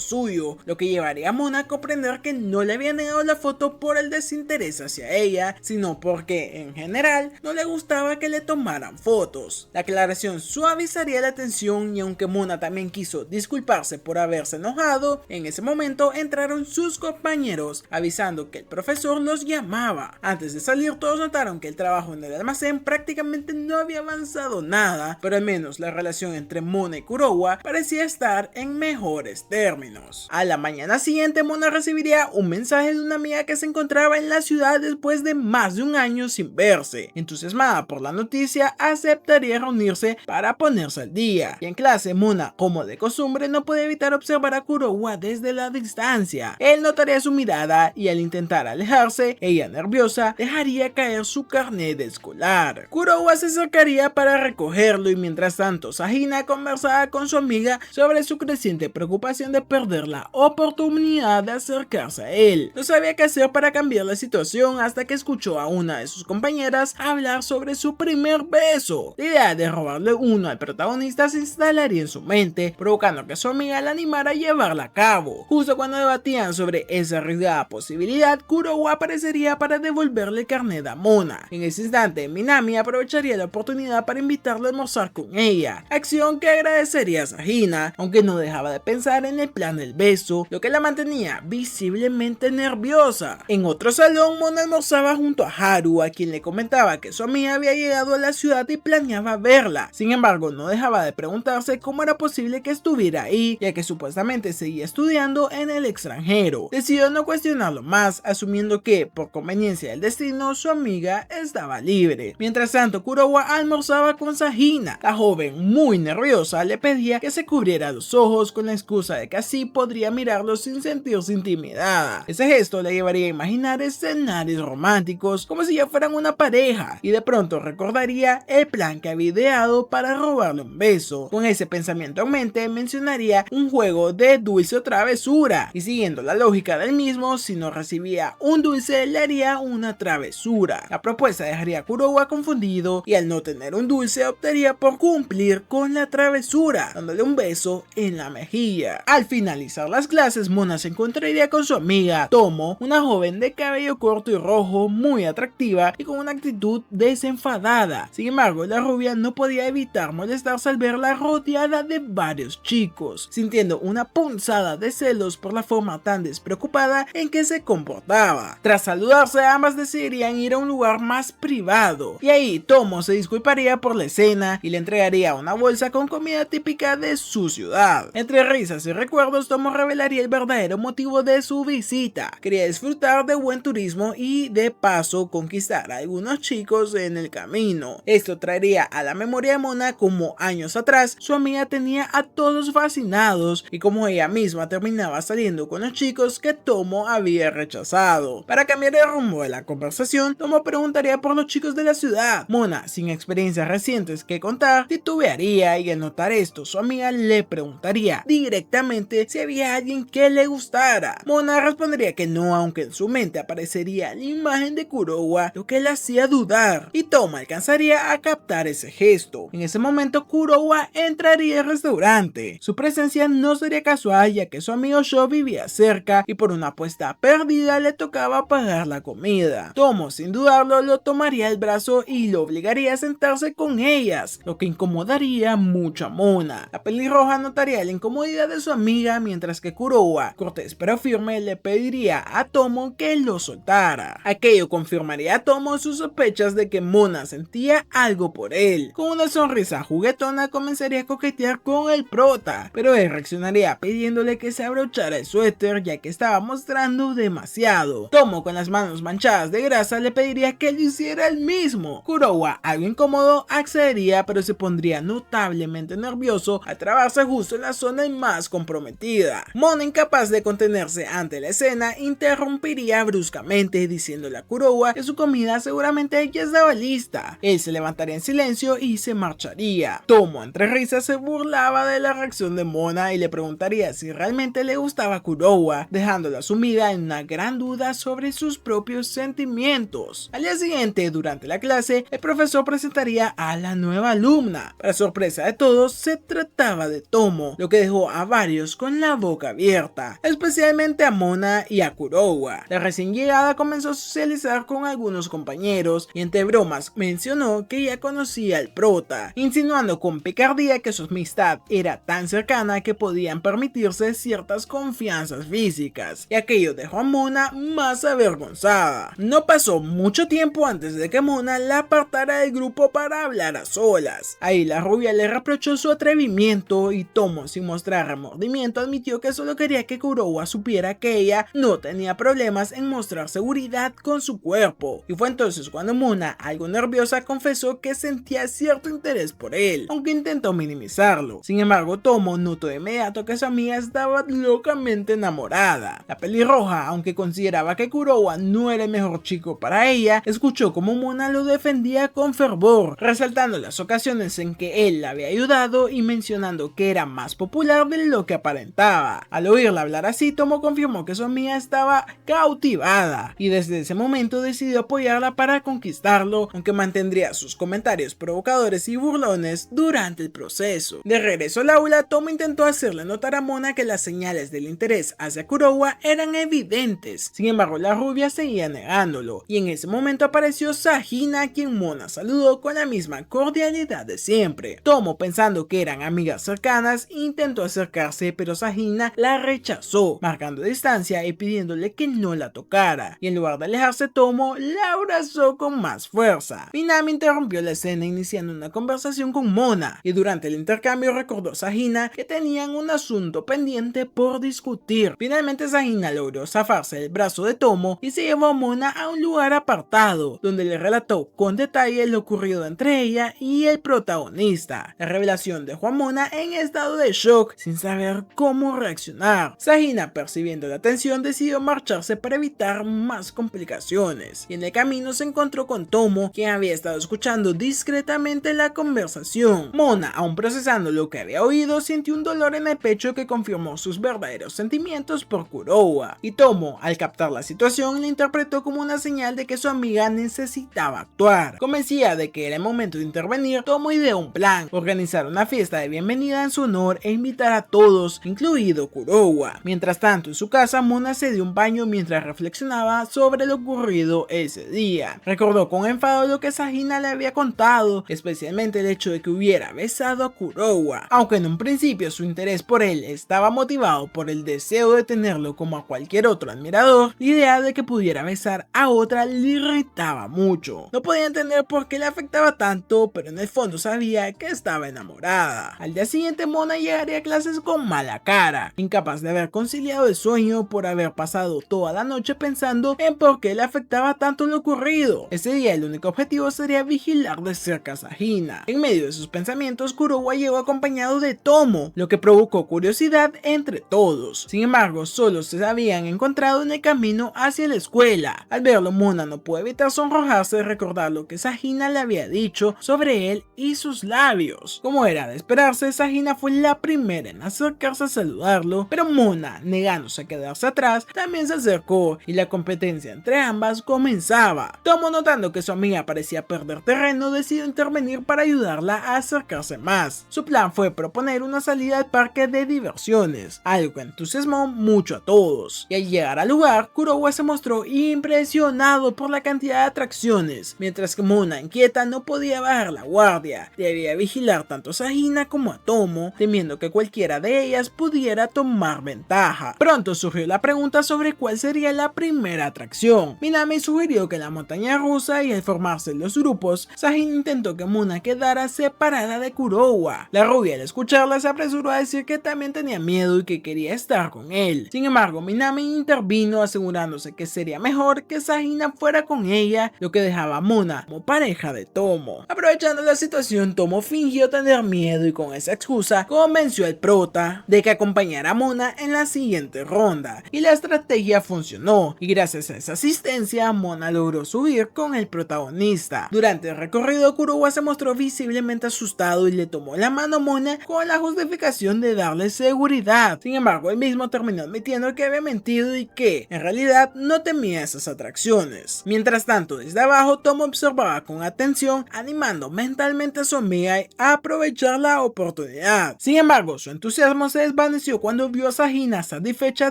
suyo, lo que llevaría a Mona a comprender que no le había negado la foto por el desinterés hacia ella, sino porque en general no le gustaba que le tomaran fotos. La aclaración suavizaría la tensión, y aunque Mona también quiso disculparse por haberse enojado, en ese momento entraron sus compañeros avisando que el profesor los llamaba. Antes de salir, todos notaron que el trabajo en el almacén prácticamente no había avanzado nada, pero al menos la relación entre Mona y Kurowa parecía estar en mejores términos. A la mañana siguiente, Mona recibiría un mensaje de una amiga que se encontraba en la ciudad después de más de un año sin verse. Entusiasmada por la noticia, aceptaría reunirse para ponerse al día. Y en clase, Mona, como de costumbre, no puede evitar observar a Kurowa desde la distancia. Él notaría su mirada y al intentar alejarse, ella, nerviosa, dejaría caer su carnet escolar. Kurowa se acercaría para recogerlo, y mientras tanto Sahina conversaba con su amiga sobre su creciente preocupación de perder la oportunidad de acercarse a él. No sabía qué hacer para cambiar la situación hasta que escuchó a una de sus compañeras hablar sobre su primer beso. La idea de robarle uno al protagonista se instalaría en su mente, provocando que su amiga la animara a llevarla a cabo. Justo cuando debatían sobre esa arriesgada posibilidad, Kurowa aparecería para devolverle el carnet a Mona. En ese instante, Minami aprovecharía la oportunidad para invitarlo a almorzar con ella, acción que agradecería a Sahina, aunque no dejaba de pensar en el plan del beso, lo que la mantenía visiblemente nerviosa. En otro salón, Mona almorzaba junto a Haru, a quien le comentaba que su amiga había llegado a la ciudad y planeaba verla. Sin embargo, no dejaba de preguntarse cómo era posible que estuviera ahí, ya que supuestamente seguía estudiando en el extranjero. Decidió no cuestionarlo más, asumiendo que, por conveniencia del destino, su amiga estaba libre. Mientras tanto, Kurowa almorzaba con Sahina. La joven, muy nerviosa, le pedía que se cubriera los ojos con la excusa de que así podría mirarlo sin sentirse intimidada. Ese gesto le llevaría a imaginar escenarios románticos, como si ya fueran una pareja, y de pronto recordaría el plan que había ideado para robarle un beso. Con ese pensamiento en mente, mencionaría un juego de dulce o travesura, y siguiendo la lógica del mismo, si no recibía un dulce, le haría una travesura. La propuesta dejaría a Kurowa confundido, y al no tener un dulce, optaría por cumplir con la travesura, dándole un beso en la mejilla. Al finalizar las clases, Mona se encontraría con su amiga Tomo, una joven de cabello corto y rojo, muy atractiva y con una actitud desenfadada. Sin embargo, la rubia no podía evitar molestarse al verla rodeada de varios chicos, sintiendo una punzada de celos por la forma tan despreocupada en que se comportaba. Tras saludarse, ambas decidirían ir a un lugar más privado, y ahí Tomo se disculparía por la escena y le entregaría una bolsa con comida típica de su ciudad. Entre risas y recuerdos, Tomo revelaría el verdadero motivo de su visita. Quería disfrutar de buen turismo y de paso conquistar a algunos chicos en el camino. Esto traería a la memoria de Mona como años atrás su amiga tenía a todos fascinados y como ella misma terminaba saliendo con los chicos que Tomo había rechazado. Para cambiar el rumbo de la conversación, Tomo preguntaría por los chicos de la ciudad. Mona, sin experiencias recientes que contar, titubearía, y al notar esto, su amiga le preguntaría directamente si había alguien que le gustara. Mona respondería que no, aunque en su mente aparecería la imagen de Kurowa, lo que le hacía dudar, y Tomo alcanzaría a captar ese gesto. En ese momento, Kurowa entraría al restaurante. Su presencia no sería casual, ya que su amigo Sho vivía cerca y por una apuesta perdida le tocaba pagar la comida. Tomo, sin dudarlo, lo tomaría el brazo y lo obligaría a sentarse con ellas, lo que incomodaría mucho a Mona. La pelirroja notaría la incomodidad de su amiga, mientras que Kurowa, cortés pero firme, le pediría a Tomo que lo soltara. Aquello confirmaría a Tomo sus sospechas de que Mona sentía algo por él. Con una sonrisa juguetona comenzaría a coquetear con el prota, pero él reaccionaría pidiéndole que se abrochara el suéter, ya que estaba mostrando demasiado. Tomo, con las manos manchadas de grasa, le pediría que lo hiciera él mismo. Kurowa, algo incómodo, accedería, pero se pondría notablemente nervioso al trabarse justo en la zona más comprometida. Mona, incapaz de contenerse ante la escena, interrumpiría bruscamente diciéndole a Kurowa que su comida seguramente ya estaba lista. Él se levantaría en silencio y se marcharía. Tomo, entre risas, se burlaba de la reacción de Mona y le preguntaría si realmente le gustaba a Kurowa, dejándola sumida en una gran duda sobre sus propios sentimientos. Al día siguiente, durante la clase, el profesor presentaría a la nueva alumna. Para sorpresa de todos, se trataba de Tomo, lo que dejó a varios con la boca abierta, especialmente a Mona y a Kurowa. La recién llegada comenzó a socializar con algunos compañeros y entre bromas mencionó que ya conocía al prota, insinuando con picardía que su amistad era tan cercana que podían permitirse ciertas confianzas físicas, y aquello dejó a Mona más avergonzada. No pasó mucho tiempo antes de que Mona la apartara del grupo para hablar a solas. Ahí la rubia le reprochó su atrevimiento y Tomo, sin mostrar remordimiento, admitió que solo quería que Kurowa supiera que ella no tenía problemas en mostrar seguridad con su cuerpo, y fue entonces cuando Mona, algo nerviosa, confesó que sentía cierto interés por él, aunque intentó minimizarlo. Sin embargo, Tomo notó de inmediato que su amiga estaba locamente enamorada. La pelirroja, aunque consideraba que Kurowa no era el mejor chico para ella, escuchó como Mona lo defendía con fervor, resaltando las ocasiones en que él la había ayudado y mencionando que era más popular de lo que aparentaba. Al oírla hablar así, Tomo confirmó que su amiga estaba cautivada y desde ese momento decidió apoyarla para conquistarlo, aunque mantendría sus comentarios provocadores y burlones durante el proceso. De regreso al aula, Tomo intentó hacerle notar a Mona que las señales del interés hacia Kurowa eran evidentes. Sin embargo, la rubia seguía negándolo, y en ese momento apareció Sahina, a quien Mona saludó con la misma cordialidad de siempre. Tomo, pensando que eran amigas cercanas, intentó acercarse, pero Sahina la rechazó, marcando distancia y pidiéndole que no la tocara, y en lugar de alejarse, Tomo la abrazó con más fuerza. Minami interrumpió la escena iniciando una conversación con Mona, y durante el intercambio recordó a Sahina que tenían un asunto pendiente por discutir. Finalmente Sahina logró zafarse del brazo de Tomo y se llevó a Mona a un lugar apartado, donde le relató con detalle lo ocurrido entre ella y el protagonista. La revelación dejó a Mona en estado de shock, sin saber cómo reaccionar. Sahina, percibiendo la tensión, decidió marcharse para evitar más complicaciones, y en el camino se encontró con Tomo, quien había estado escuchando discretamente la conversación. Mona, aún procesando lo que había oído, sintió un dolor en el pecho que confirmó sus verdaderos sentimientos por Kurowa, y Tomo, al captar la situación, la interpretó como una señal de que su amiga necesitaba actuar. Convencida de que era el momento de intervenir, Tomo ideó un plan: organizar una fiesta de bienvenida en su honor e invitar a todos, incluido Kurowa. Mientras tanto, en su casa, Mona se dio un baño mientras reflexionaba sobre lo ocurrido ese día. Recordó con enfado lo que Sahina le había contado, especialmente el hecho de que hubiera besado a Kurowa, aunque en un principio su interés por él estaba motivado por el deseo de tenerlo como a cualquier otro admirador. La idea de que pudiera besar a otra le irritaba mucho. No podía entender por qué le afectaba tanto, pero en el fondo sabía que estaba enamorada. Al día siguiente, Mona llegaría a clases con mala cara, incapaz de haber conciliado el sueño por haber pasado toda la noche pensando en por qué le afectaba tanto lo ocurrido. Ese día el único objetivo sería vigilar de cerca a Sahina. En medio de sus pensamientos, Kurowa llegó acompañado de Tomo, lo que provocó curiosidad entre todos. Sin embargo, solo se habían encontrado en el camino hacia la escuela. Al verlo, Mona no pudo evitar sonrojarse y recordar lo que Sahina le había dicho sobre él y sus labios. Como era de esperarse, Sahina fue la primera en acercarse a saludarlo, pero Mona, negándose a quedarse atrás, también se acercó y la competencia entre ambas comenzaba. Tomo, notando que su amiga parecía perder terreno, decidió intervenir para ayudarla a acercarse más. Su plan fue proponer una salida al parque de diversiones, algo que entusiasmó mucho a todos. Y al llegar al lugar, Kurowa se mostró impresionado por la cantidad de atracciones, mientras que Mona, inquieta, no podía bajar la guardia. Debía vigilar tanto a Sahina como a Tomo, temiendo que cualquiera de ellas pudiera tomar ventaja. Pronto surgió la pregunta sobre cuál sería la primera atracción. Minami sugirió que la montaña rusa, y al formarse los grupos, Sahina intentó que Mona quedara separada de Kurowa. La rubia, al escucharla, se apresuró a decir que también tenía miedo y que quería estar con él. Sin embargo, Minami intervino asegurándose que sería mejor que Sahina fuera con ella, lo que dejaba a Mona como pareja de Tomo. Aprovechando la situación, Tomo fingió tener miedo y con esa excusa convenció al prota de que acompañara a Mona en la siguiente ronda, y la estrategia funcionó, y gracias a esa asistencia, Mona logró subir con el protagonista. Durante el recorrido, Kurowa se mostró visiblemente asustado y le tomó la mano a Mona con la justificación de darle seguridad. Sin embargo, él mismo terminó admitiendo que había mentido y que, en realidad, no temía esas atracciones. Mientras tanto, desde abajo, Tomo observaba con atención, animando mentalmente a su amiga a aprovechar la oportunidad. Sin embargo, su entusiasmo se desvaneció cuando vio a Sahina satisfecha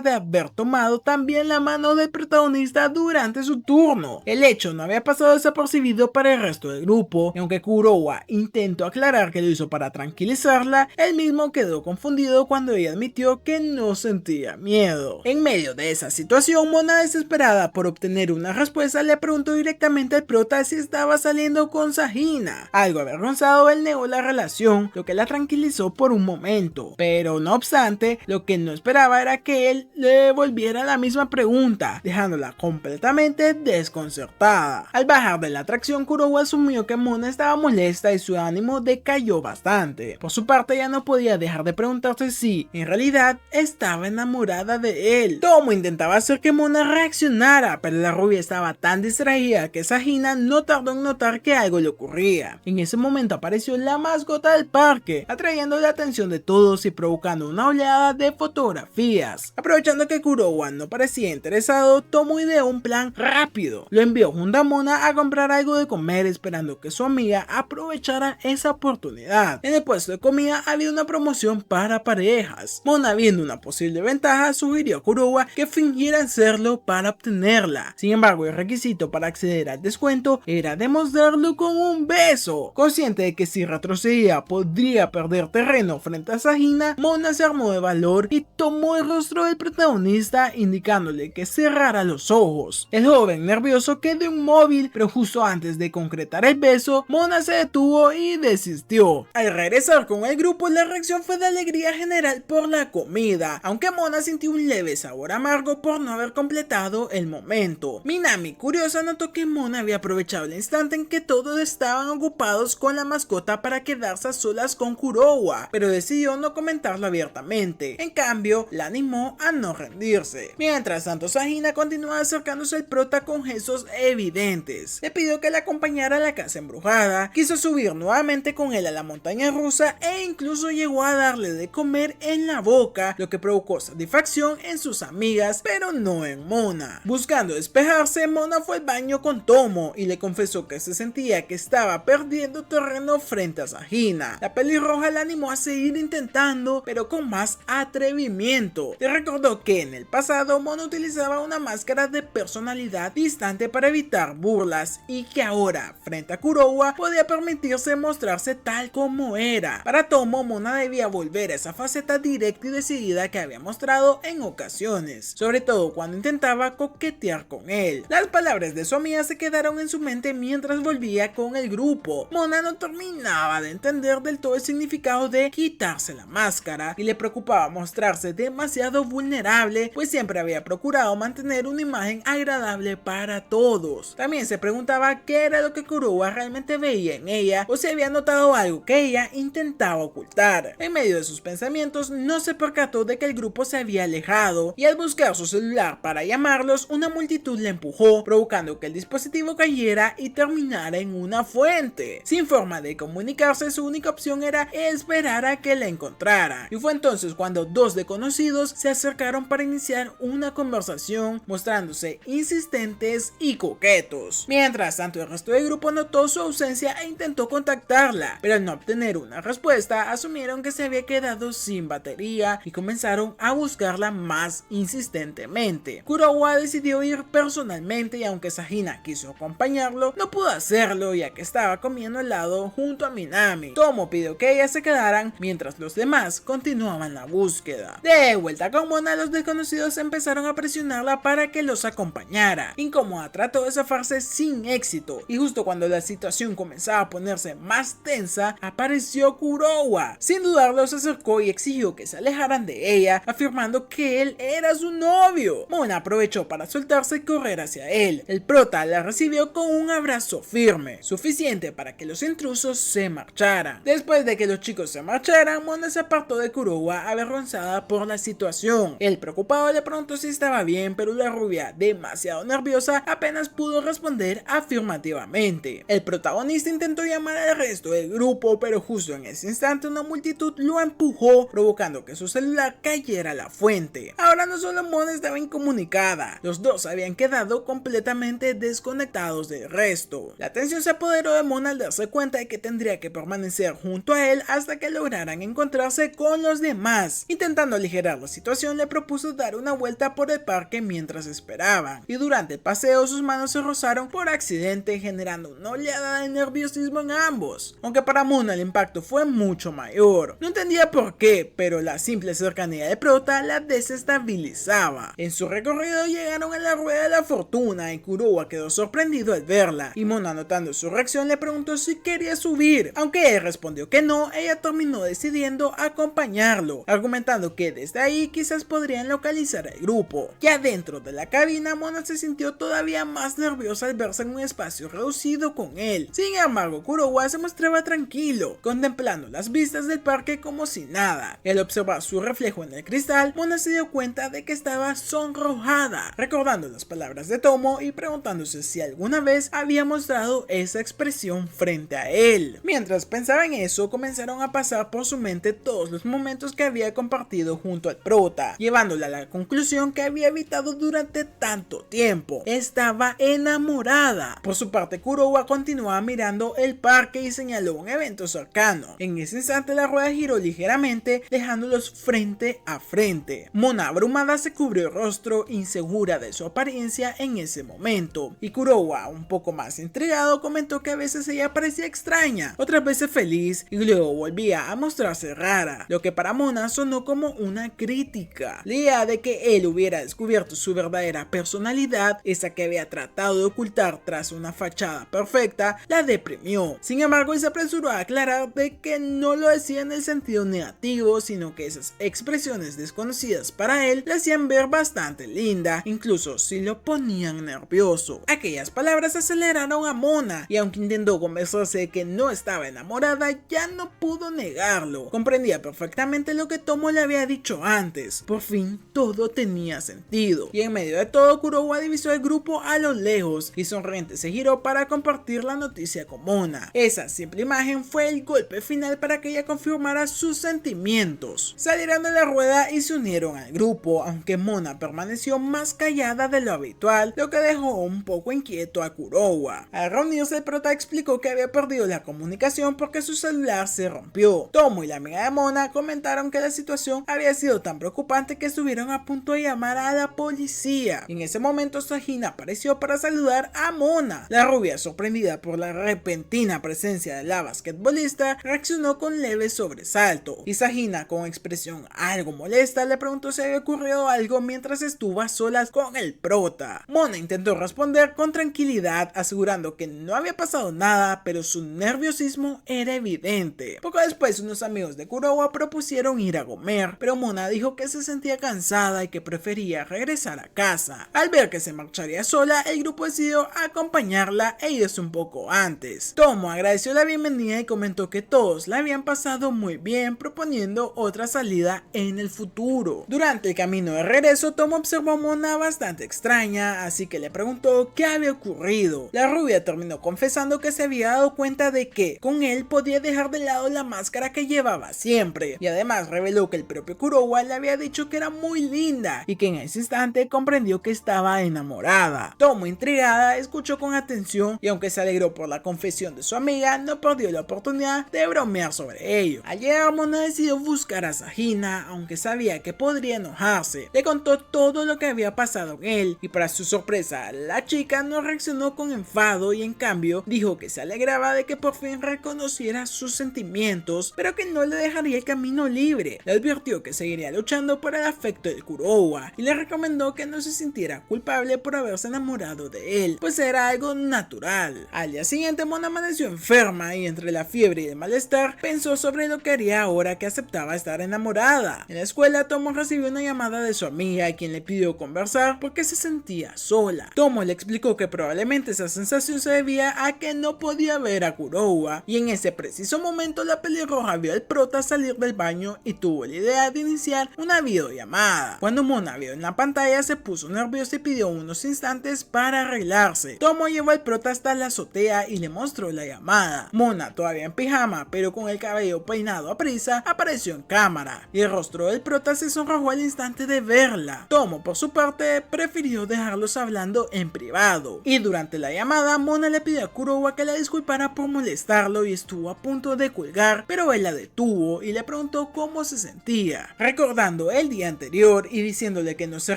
de haber tomado también la mano del protagonista durante su turno. El hecho no había pasado desapercibido para el resto del grupo, y aunque Kurowa intentó aclarar que lo hizo para tranquilizarla, él mismo quedó confundido cuando ella admitió que no sentía miedo. En medio de esa situación, Mona, desesperada por obtener una respuesta, le preguntó directamente al prota si estaba saliendo con Sahina. Algo avergonzado, él negó la relación, lo que la tranquilizó por un momento, pero no obstante, lo que no esperaba era que él le devolviera la misma pregunta, dejándola completamente desconcertada. Al bajar de la atracción, Kurowa asumió que Mona estaba molesta y su ánimo decayó bastante. Por su parte, ya no podía dejar de preguntarse si, en realidad, estaba enamorada de él. Tomo intentaba hacer que Mona reaccionara, pero la rubia estaba tan distraída que Sahina no tardó en notar que algo le ocurría. En ese momento apareció la mascota del parque, atrayendo la atención de todos y provocando una oleada de fotografías. Aprovechando que Kurowa no parecía interesado, Tomo ideó un plan rápido. Lo envió junto a Mona a comprar algo de comer, esperando que su amiga aprovechara esa oportunidad. En el puesto de comida había una promoción para parejas. Mona, viendo una posible ventaja, sugirió a Kurowa que fingiera serlo para obtenerla. Sin embargo, el requisito para acceder al descuento era demostrarlo con un beso. Consciente de que si retrocedía podría perder terreno frente a Sahina, Mona se armó de valor y tomó el rostro del protagonista, indicándole que cerrara los ojos. El joven, nervioso, quedó inmóvil, pero justo antes de concretar el beso, Mona se detuvo y desistió. Al regresar con el grupo, la reacción fue de alegría general por la comida, aunque Mona sintió un leve sabor amargo por no haber completado el momento. Minami, curiosa, notó que Mona había aprovechado el instante en que todos estaban ocupados con la mascota para quedarse a solas con Kurowa, pero decidió no comentarlo abiertamente. En cambio, la animó a no rendirse. Mientras tanto, Sahina continuaba acercándose al prota con gestos evidentes. Le pidió que la acompañara a la casa embrujada, quiso subir nuevamente con él a la montaña rusa e incluso llegó a darle de comer en la boca, lo que provocó satisfacción en sus amigas, pero no en Mona. Buscando despejarse, Mona fue al baño con Tomo y le confesó que se sentía que estaba perdiendo terreno frente a Sahina. La pelirroja la animó a seguir intentando, pero con más atrevimiento. Le recordó que en el pasado Mona utilizaba una máscara de personalidad distante para evitar burlas y que ahora, frente a Kurowa, podía permitirse mostrarse tal como era. Para Tomo, Mona debía volver a esa faceta directa y decidida que había mostrado en ocasiones, sobre todo cuando intentaba coquetear con él. Las palabras de su amiga se quedaron en su mente mientras volvía con el grupo. Mona no terminaba de entender del todo el significado de quitarse la máscara y le preocupaba mostrarse demasiado vulnerable, pues siempre había procurado mantener una imagen agradable para todos. También se preguntaba qué era lo que Kurowa realmente veía en ella o si había notado algo que ella intentaba ocultar. En medio de sus pensamientos, no se percató de que el grupo se había alejado y al buscar su celular para llamarlos, una multitud le empujó, provocando que el dispositivo cayera y terminara en una fuente. Sin forma de comunicarse, su única opción era esperar a que la encontrara. Y fue entonces cuando dos desconocidos se acercaron para iniciar una conversación, mostrándose insistentes y coquetos. Mientras tanto, el resto del grupo notó su ausencia e intentó contactarla, pero al no obtener una respuesta, asumieron que se había quedado sin batería y comenzaron a buscarla más insistentemente. Kurowa decidió ir personalmente y aunque Sahina quiso acompañarlo, no pudo hacerlo ya que estaba comiendo helado junto a Minami. Tomo pidió que ellas se quedaran mientras los demás continuaban la búsqueda. De vuelta con Mona, los desconocidos empezaron a presionarla para que los acompañara. Incómoda, trató de zafarse sin éxito y justo cuando la situación comenzaba a ponerse más tensa, apareció Kurowa. Sin dudarlo, se acercó y exigió que se alejaran de ella, afirmando que él era su novio. Mona aprovechó para soltarse y correr hacia él. El prota la recibió con un abrazo firme, suficiente para que los intrusos se marcharan. Después de que los chicos se marcharan, Mona se apartó de Kurowa avergonzada por la situación. Él, preocupado, le preguntó si estaba bien, pero la rubia, demasiado nerviosa, apenas pudo responder afirmativamente. El protagonista intentó llamar al resto del grupo, pero justo en ese instante una multitud lo empujó, provocando que su celular celular cayera a la fuente. Ahora no solo Mona estaba incomunicada, los dos habían quedado completamente desconectados del resto. La tensión se apoderó de Mona al darse cuenta de que tendría que permanecer junto a él hasta que lograran encontrarse con los demás. Intentando aligerar la situación, le propuso dar una vuelta por el parque mientras esperaban, y durante el paseo sus manos se rozaron por accidente, generando una oleada de nerviosismo en ambos. Aunque para Mona el impacto fue mucho mayor. No entendía por qué, pero la simple cercanía de Prota la desestabilizaba. En su recorrido llegaron a la rueda de la fortuna y Kurowa quedó sorprendido al verla, y Mona, notando su reacción, le preguntó si quería subir. Aunque él respondió que no, ella terminó decidiendo acompañarlo, argumentando que desde ahí quizás podrían localizar al grupo. Ya dentro de la cabina, Mona se sintió todavía más nerviosa al verse en un espacio reducido con él. Sin embargo, Kurowa se mostraba tranquilo, contemplando las vistas del parque como si nada. Al observar su reflejo en el cristal, Mona se dio cuenta de que estaba sonrojada, recordando las palabras de Tomo y preguntándose si alguna vez había mostrado esa expresión frente a él. Mientras pensaba en eso, comenzaron a pasar por su mente todos los momentos que había compartido junto al prota, llevándola a la conclusión que había evitado durante tanto tiempo. Estaba enamorada. Por su parte, Kurowa continuaba mirando el parque y señaló un evento cercano. En ese instante la rueda giró ligeramente, dejándolos frente a frente. Mona, abrumada, se cubrió el rostro, insegura de su apariencia en ese momento, y Kurowa, un poco más intrigado, comentó que a veces ella parecía extraña, otras veces feliz, y luego volvía a mostrarse rara, lo que para Mona sonó como una crítica. La idea de que él hubiera descubierto su verdadera personalidad, esa que había tratado de ocultar tras una fachada perfecta, la deprimió. Sin embargo, se apresuró a aclarar de que no lo decía en el sentido negativo, sino que esas expresiones desconocidas para él la hacían ver bastante linda, incluso si lo ponían nervioso. Aquellas palabras aceleraron a Mona, y aunque intentó convencerse de que no estaba enamorada, ya no pudo negarlo. Comprendía perfectamente lo que Tomo le había dicho antes. Por fin todo tenía sentido, y en medio de todo, Kurowa divisó el grupo a lo lejos y sonriente se giró para compartir la noticia con Mona. Esa simple imagen fue el golpe final para que ella confirmara sus sentimientos. Salieron de la rueda y se unieron al grupo, aunque Mona permaneció más callada de lo habitual, lo que dejó un poco inquieto a Kurowa. Al reunirse, el prota explicó que había perdido la comunicación porque su celular se rompió. Tomo y la amiga de Mona comentaron que la situación había sido tan preocupante que estuvieron a punto de llamar a la policía. En ese momento, Sajina apareció para saludar a Mona. La rubia, sorprendida por la repentina presencia de la basquetbolista, reaccionó con leve sobresalto, y Sajina, con expresión algo molesta, le preguntó si había ocurrido algo mientras estuvo a solas con el prota. Mona intentó responder con tranquilidad, asegurando que no había pasado nada, pero su nerviosismo era evidente. Poco después, unos amigos de Kurowa propusieron ir a comer, pero Mona dijo que se sentía cansada y que prefería regresar a casa. Al ver que se marcharía sola, el grupo decidió acompañarla e irse un poco antes. Tomo agradeció la bienvenida y comentó que todos la habían pasado muy bien, proponiendo otra salida en el futuro. Durante el camino de regreso, Tomo observó a Mona bastante extraña, así que le preguntó qué había ocurrido. La rubia terminó confesando que se había dado cuenta de que con él podía dejar de lado la máscara que llevaba siempre, y además reveló que el propio Kurowa le había dicho que era muy linda y que en ese instante comprendió que estaba enamorada. Tomo, intrigada, escuchó con atención y aunque se alegró por la confesión de su amiga, no perdió la oportunidad de bromear sobre ello. Al llegar, Mona decidió buscar a Sajina, aunque sabía que podría enojarse. Le contó todo lo que había pasado en él y para su sorpresa, la chica no reaccionó con enfado y en cambio dijo que se alegraba de que por fin reconociera sus sentimientos, pero que no le dejaría el camino libre. Le advirtió que seguiría luchando por el afecto de Kurowa y le recomendó que no se sintiera culpable por haberse enamorado de él, pues era algo natural. Al día siguiente, Mona amaneció enferma y entre la fiebre y el malestar pensó sobre lo que haría ahora que aceptaba estar enamorada. En la escuela, Tomo recibió una llamada de su amiga, quien le pidió conversar porque se sentía sola. Tomo le explicó que probablemente esa sensación se debía a que no podía ver a Kurowa, y en ese preciso momento la pelirroja vio al prota salir del baño y tuvo la idea de iniciar una videollamada. Cuando Mona vio en la pantalla, se puso nerviosa y pidió unos instantes para arreglarse. Tomo llevó al prota hasta la azotea y le mostró la llamada. Mona, todavía en pijama pero con el cabello peinado a prisa, apareció en cámara y El rostro del prota se sonrojó al instante de verla. Tomo, por su parte, prefirió dejarlos hablando en privado, y durante la llamada Mona le pidió a Kurowa que la disculpara por molestarlo y estuvo a punto de colgar, pero él la detuvo y le preguntó cómo se sentía, recordando el día anterior y diciéndole que no se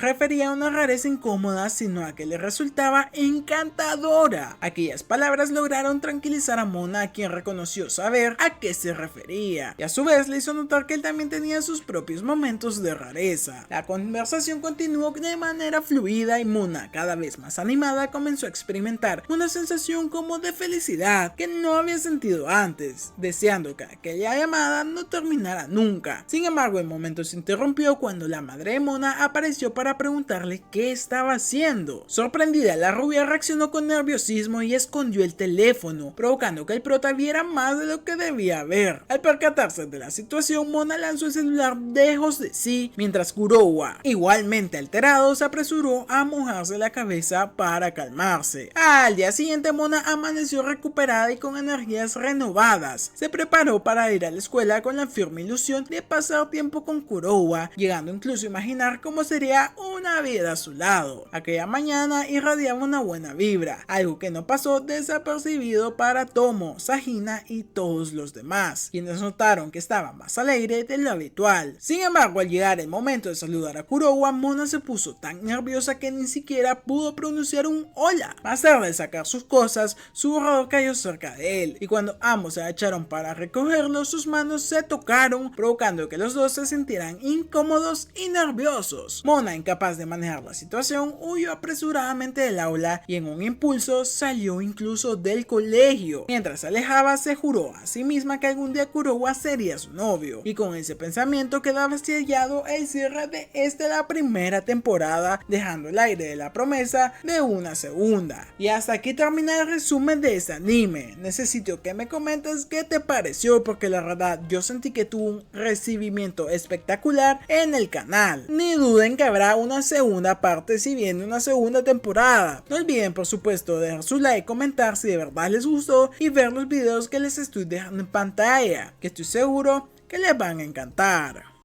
refería a una rareza incómoda, sino a que le resultaba encantadora. Aquellas palabras lograron tranquilizar a Mona, a quien reconoció saber a qué se refería, y a su vez le hizo notar que él también tenía sus propios momentos de rareza. La conversación continuó de manera fluida y Mona, cada vez más animada, comenzó a experimentar una sensación como de felicidad que no había sentido antes, deseando que aquella llamada no terminara nunca. Sin embargo, el momento se interrumpió cuando la madre de Mona apareció para preguntarle qué estaba haciendo. Sorprendida, la rubia reaccionó con nerviosismo y escondió el teléfono, provocando que el prota viera más de lo que debía ver. Al percatarse de la situación, Mona lanzó el celular lejos de sí, mientras Kurowa, igualmente alterado, se apresuró a mojarse la cabeza para calmarse. Al día siguiente, Mona amaneció recuperada y con energías renovadas. Se preparó para ir a la escuela con la firme ilusión de pasar tiempo con Kurowa, llegando incluso a imaginar cómo sería una vida a su lado. Aquella mañana irradiaba una buena vibra, algo que no pasó desapercibido para Tomo, Sajina y todos los demás, quienes notaron que estaba más alegre de lo habitual. Sin embargo, al llegar el momento de saludar a Kurowa, Mona se puso tan nerviosa que ni siquiera pudo pronunciar un hola. Más tarde de sacar sus cosas, su borrador cayó cerca de él, y cuando ambos se agacharon para recogerlo, sus manos se tocaron, provocando que los dos se sintieran incómodos y nerviosos. Mona, incapaz de manejar la situación, huyó apresuradamente del aula y en un impulso salió incluso del colegio. Mientras se alejaba, se juró a sí misma que algún día Kurowa sería su novio, y con ese pensamiento quedaba sellado el cierre de la primera temporada, dejando el aire de la promesa de una segunda. Y hasta aquí termina el resumen de este anime. Necesito que me comentes qué te pareció, porque la verdad yo sentí que tuvo un recibimiento espectacular en el canal. Ni duden que habrá una segunda parte si viene una segunda temporada. No olviden por supuesto dejar su like, comentar si de verdad les gustó y ver los videos que les estoy dejando en pantalla, que estoy seguro que les van a encantar.